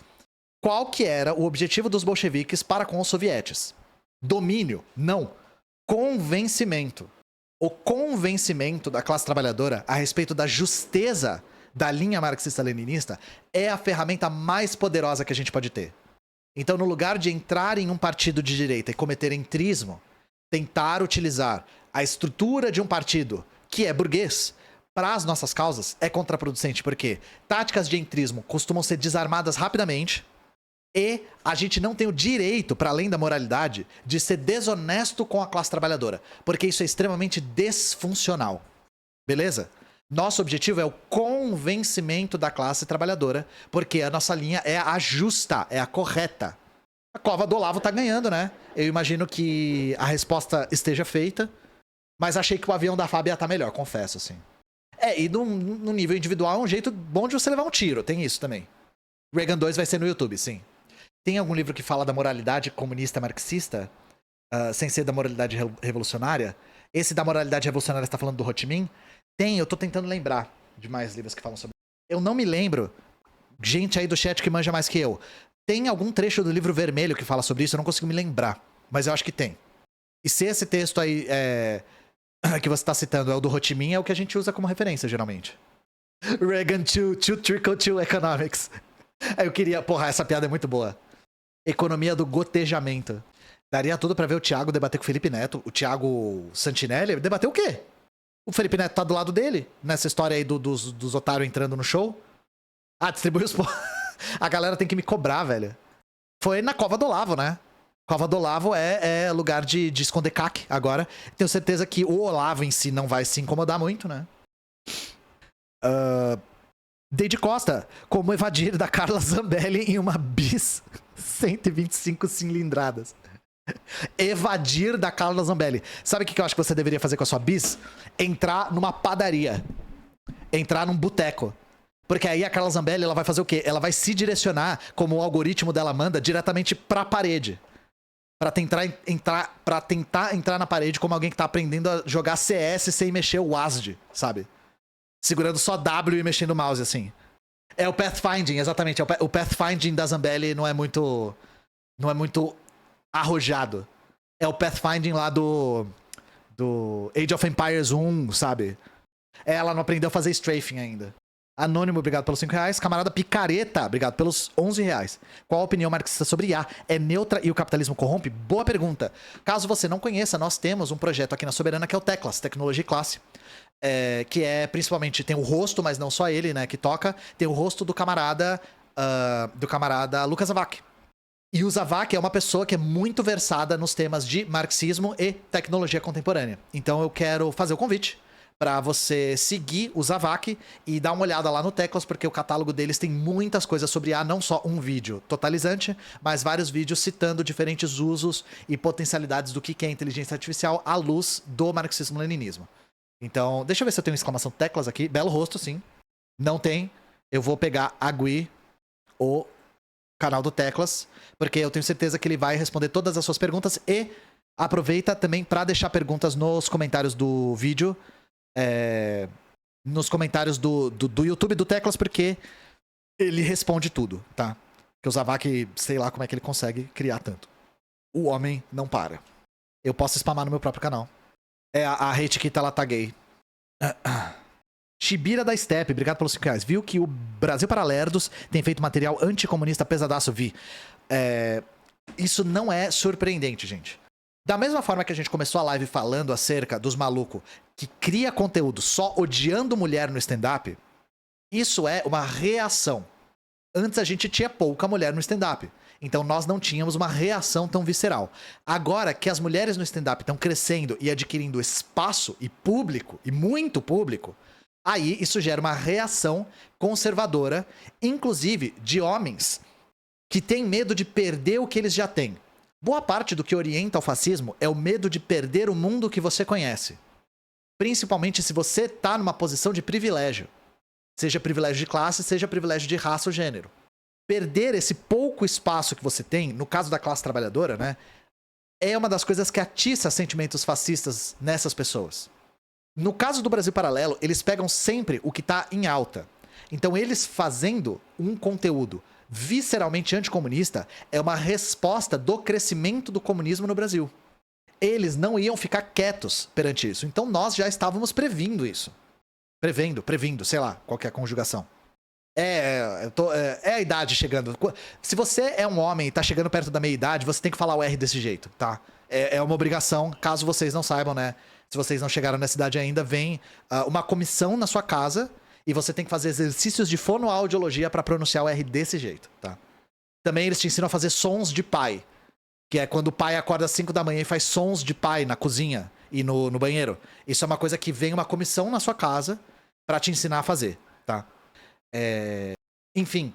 Qual que era o objetivo dos bolcheviques para com os sovietes? Domínio? Não. Convencimento. O convencimento da classe trabalhadora a respeito da justeza da linha marxista-leninista é a ferramenta mais poderosa que a gente pode ter. Então, no lugar de entrar em um partido de direita e cometer entrismo, tentar utilizar a estrutura de um partido que é burguês para as nossas causas é contraproducente, porque táticas de entrismo costumam ser desarmadas rapidamente e a gente não tem o direito, para além da moralidade, de ser desonesto com a classe trabalhadora, porque isso é extremamente disfuncional. Beleza? Nosso objetivo é o convencimento da classe trabalhadora, porque a nossa linha é a justa, é a correta. A cova do Olavo tá ganhando, né? Eu imagino que a resposta esteja feita, mas achei que o avião da Fábia tá melhor, confesso, assim. E no nível individual é um jeito bom de você levar um tiro, tem isso também. Reagan 2 vai ser no YouTube, sim. Tem algum livro que fala da moralidade comunista marxista, sem ser da moralidade revolucionária? Esse da moralidade revolucionária está falando do Ho Chi Minh? Tem, eu tô tentando lembrar de mais livros que falam sobre... Eu não me lembro, gente aí do chat que manja mais que eu. Tem algum trecho do livro vermelho que fala sobre isso? Eu não consigo me lembrar, mas eu acho que tem. E se esse texto aí que você tá citando é o do Ho Chi Minh, é o que a gente usa como referência, geralmente. Reagan 2, Trickle 2 Economics. Eu queria... Porra, essa piada é muito boa. Economia do gotejamento. Daria tudo pra ver o Thiago debater com o Felipe Neto. O Thiago Santinelli debateu o quê? O Felipe Neto tá do lado dele, nessa história aí dos otários entrando no show. Distribui os... A galera tem que me cobrar, velho. Foi na Cova do Olavo, né? Cova do Olavo é lugar de esconder caque agora. Tenho certeza que o Olavo em si não vai se incomodar muito, né? Deide Costa, como evadir da Carla Zambelli em uma bis 125 cilindradas. Evadir da Carla Zambelli. Sabe o que eu acho que você deveria fazer com a sua bis? Entrar numa padaria. Entrar num boteco. Porque aí a Carla Zambelli, ela vai fazer o quê? Ela vai se direcionar, como o algoritmo dela manda, diretamente pra parede. Pra tentar entrar na parede como alguém que tá aprendendo a jogar CS sem mexer o WASD, sabe? Segurando só W e mexendo o mouse, assim. É o pathfinding, exatamente. O pathfinding da Zambelli não é muito arrojado. É o pathfinding lá do Age of Empires 1, sabe? Ela não aprendeu a fazer strafing ainda. Anônimo, obrigado pelos R$5. Camarada Picareta, obrigado pelos R$11. Qual a opinião marxista sobre IA? É neutra e o capitalismo corrompe? Boa pergunta. Caso você não conheça, nós temos um projeto aqui na Soberana que é o Teclas, Tecnologia e Classe. Que é principalmente, tem o rosto, mas não só ele, né, que toca. Tem o rosto do camarada Lucas Zavak. E o Zavak é uma pessoa que é muito versada nos temas de marxismo e tecnologia contemporânea. Então eu quero fazer o convite para você seguir o Zavak e dar uma olhada lá no Teclas, porque o catálogo deles tem muitas coisas sobre IA, não só um vídeo totalizante, mas vários vídeos citando diferentes usos e potencialidades do que é inteligência artificial à luz do marxismo-leninismo. Então, deixa eu ver se eu tenho exclamação Teclas aqui. Belo rosto, sim. Não tem. Eu vou pegar a Gui, o canal do Teclas, porque eu tenho certeza que ele vai responder todas as suas perguntas e aproveita também para deixar perguntas nos comentários do vídeo, nos comentários do YouTube do Teclas, porque ele responde tudo, tá? Porque o Zavak, sei lá como é que ele consegue criar tanto. o homem não para. Eu posso spamar no meu próprio canal. É a hate que tá lá, taguei. Shibira da Steppe, obrigado pelos 5 reais. Viu que o Brasil para Lerdos tem feito material anticomunista pesadaço, vi. Isso não é surpreendente, gente. Da mesma forma que a gente começou a live falando acerca dos malucos que cria conteúdo só odiando mulher no stand-up, isso é uma reação. Antes a gente tinha pouca mulher no stand-up. Então nós não tínhamos uma reação tão visceral. Agora que as mulheres no stand-up estão crescendo e adquirindo espaço e público, e muito público, aí isso gera uma reação conservadora, inclusive de homens que têm medo de perder o que eles já têm. Boa parte do que orienta ao fascismo é o medo de perder o mundo que você conhece. Principalmente se você tá numa posição de privilégio. Seja privilégio de classe, seja privilégio de raça ou gênero. Perder esse pouco espaço que você tem, no caso da classe trabalhadora, né? É uma das coisas que atiça sentimentos fascistas nessas pessoas. No caso do Brasil Paralelo, eles pegam sempre o que tá em alta. Então eles fazendo um conteúdo visceralmente anticomunista é uma resposta do crescimento do comunismo no Brasil. Eles não iam ficar quietos perante isso. Então nós já estávamos previndo isso. Previndo, sei lá, qual que é a conjugação. É a idade chegando. Se você é um homem e tá chegando perto da meia-idade, você tem que falar o R desse jeito, tá? É uma obrigação, caso vocês não saibam, né? Se vocês não chegaram nessa idade ainda, vem uma comissão na sua casa e você tem que fazer exercícios de fonoaudiologia pra pronunciar o R desse jeito, tá? Também eles te ensinam a fazer sons de pai, que é quando o pai acorda às 5 da manhã e faz sons de pai na cozinha e no banheiro. Isso é uma coisa que vem uma comissão na sua casa pra te ensinar a fazer, tá? Enfim,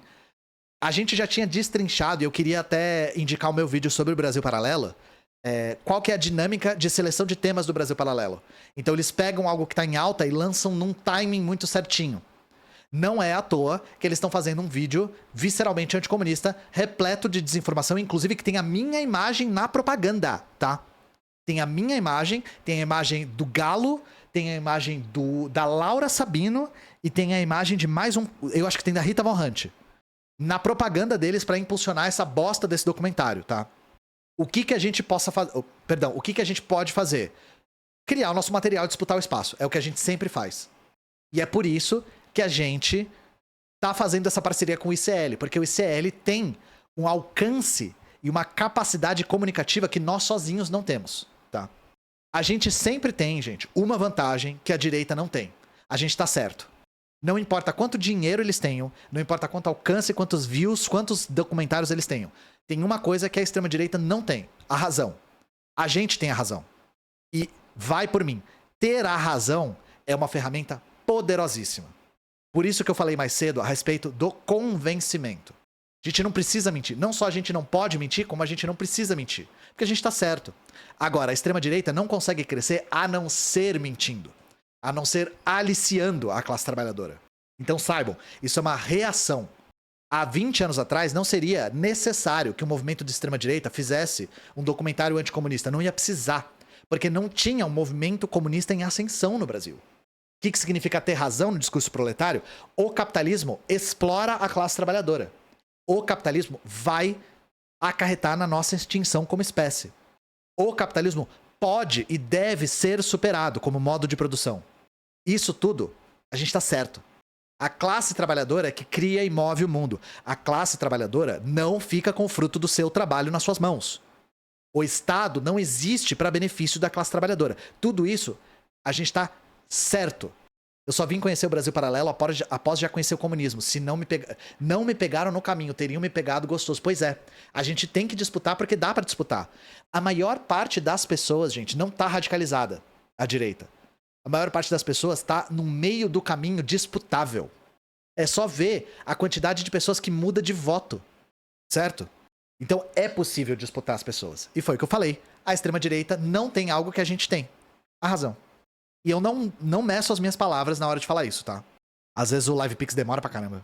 a gente já tinha destrinchado, e eu queria até indicar o meu vídeo sobre o Brasil Paralelo, qual que é a dinâmica de seleção de temas do Brasil Paralelo. Então eles pegam algo que tá em alta e lançam num timing muito certinho. Não é à toa que eles estão fazendo um vídeo visceralmente anticomunista, repleto de desinformação, inclusive que tem a minha imagem na propaganda, tá? Tem a minha imagem, tem a imagem do Galo, tem a imagem da Laura Sabino e tem a imagem de mais um... Eu acho que tem da Rita Von Hunt. Na propaganda deles pra impulsionar essa bosta desse documentário, tá? O que a gente possa fazer... Perdão, o que a gente pode fazer? Criar o nosso material e disputar o espaço. É o que a gente sempre faz. E é por isso que a gente tá fazendo essa parceria com o ICL. Porque o ICL tem um alcance e uma capacidade comunicativa que nós sozinhos não temos, tá? A gente sempre tem, gente, uma vantagem que a direita não tem. A gente tá certo. Não importa quanto dinheiro eles tenham, não importa quanto alcance, quantos views, quantos documentários eles tenham. Tem uma coisa que a extrema-direita não tem: a razão. A gente tem a razão. E vai por mim. Ter a razão é uma ferramenta poderosíssima. Por isso que eu falei mais cedo a respeito do convencimento. A gente não precisa mentir. Não só a gente não pode mentir, como a gente não precisa mentir. Porque a gente tá certo. Agora, a extrema-direita não consegue crescer a não ser mentindo. A não ser aliciando a classe trabalhadora. Então saibam, isso é uma reação. Há 20 anos atrás não seria necessário que o movimento de extrema-direita fizesse um documentário anticomunista. Não ia precisar. Porque não tinha um movimento comunista em ascensão no Brasil. O que significa ter razão no discurso proletário? O capitalismo explora a classe trabalhadora. O capitalismo vai acarretar na nossa extinção como espécie. O capitalismo pode e deve ser superado como modo de produção. Isso tudo, a gente está certo. A classe trabalhadora é que cria e move o mundo. A classe trabalhadora não fica com o fruto do seu trabalho nas suas mãos. O Estado não existe para benefício da classe trabalhadora. Tudo isso, a gente está certo. Eu só vim conhecer o Brasil Paralelo após já conhecer o comunismo. Se não me pegaram no caminho, teriam me pegado gostoso. Pois é, a gente tem que disputar porque dá pra disputar. A maior parte das pessoas, gente, não tá radicalizada à direita. A maior parte das pessoas tá no meio do caminho disputável. É só ver a quantidade de pessoas que muda de voto, certo? Então é possível disputar as pessoas. E foi o que eu falei. A extrema-direita não tem algo que a gente tem. A razão. E eu não meço as minhas palavras na hora de falar isso, tá? Às vezes o LivePix demora pra caramba.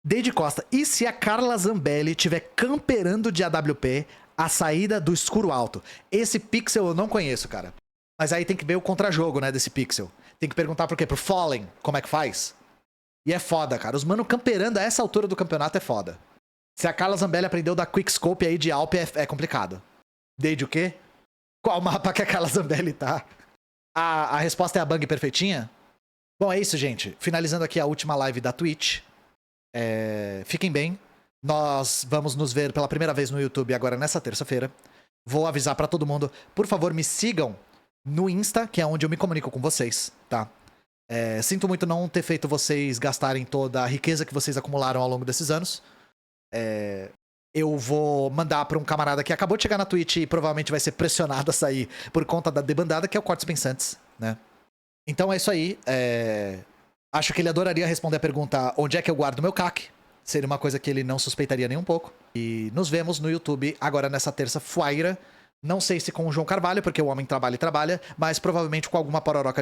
Deide Costa, e se a Carla Zambelli estiver camperando de AWP a saída do escuro alto? Esse pixel eu não conheço, cara. Mas aí tem que ver o contrajogo, né, desse pixel. Tem que perguntar por quê? Pro Fallen, como é que faz? E é foda, cara. Os mano camperando a essa altura do campeonato é foda. Se a Carla Zambelli aprendeu da Quickscope aí de Alp, é complicado. Desde o quê? Qual mapa que a Carla Zambelli tá? A resposta é a Bang perfeitinha? Bom, é isso, gente. Finalizando aqui a última live da Twitch. Fiquem bem. Nós vamos nos ver pela primeira vez no YouTube agora nessa terça-feira. Vou avisar pra todo mundo. Por favor, me sigam no Insta, que é onde eu me comunico com vocês, tá? Sinto muito não ter feito vocês gastarem toda a riqueza que vocês acumularam ao longo desses anos. Eu vou mandar pra um camarada que acabou de chegar na Twitch e provavelmente vai ser pressionado a sair por conta da debandada, que é o Cortes Pensantes, né? Então é isso aí. Acho que ele adoraria responder a pergunta: onde é que eu guardo meu CAC? Seria uma coisa que ele não suspeitaria nem um pouco. E nos vemos no YouTube agora nessa terça-feira. Não sei se com o João Carvalho, porque o homem trabalha e trabalha, mas provavelmente com alguma pororoca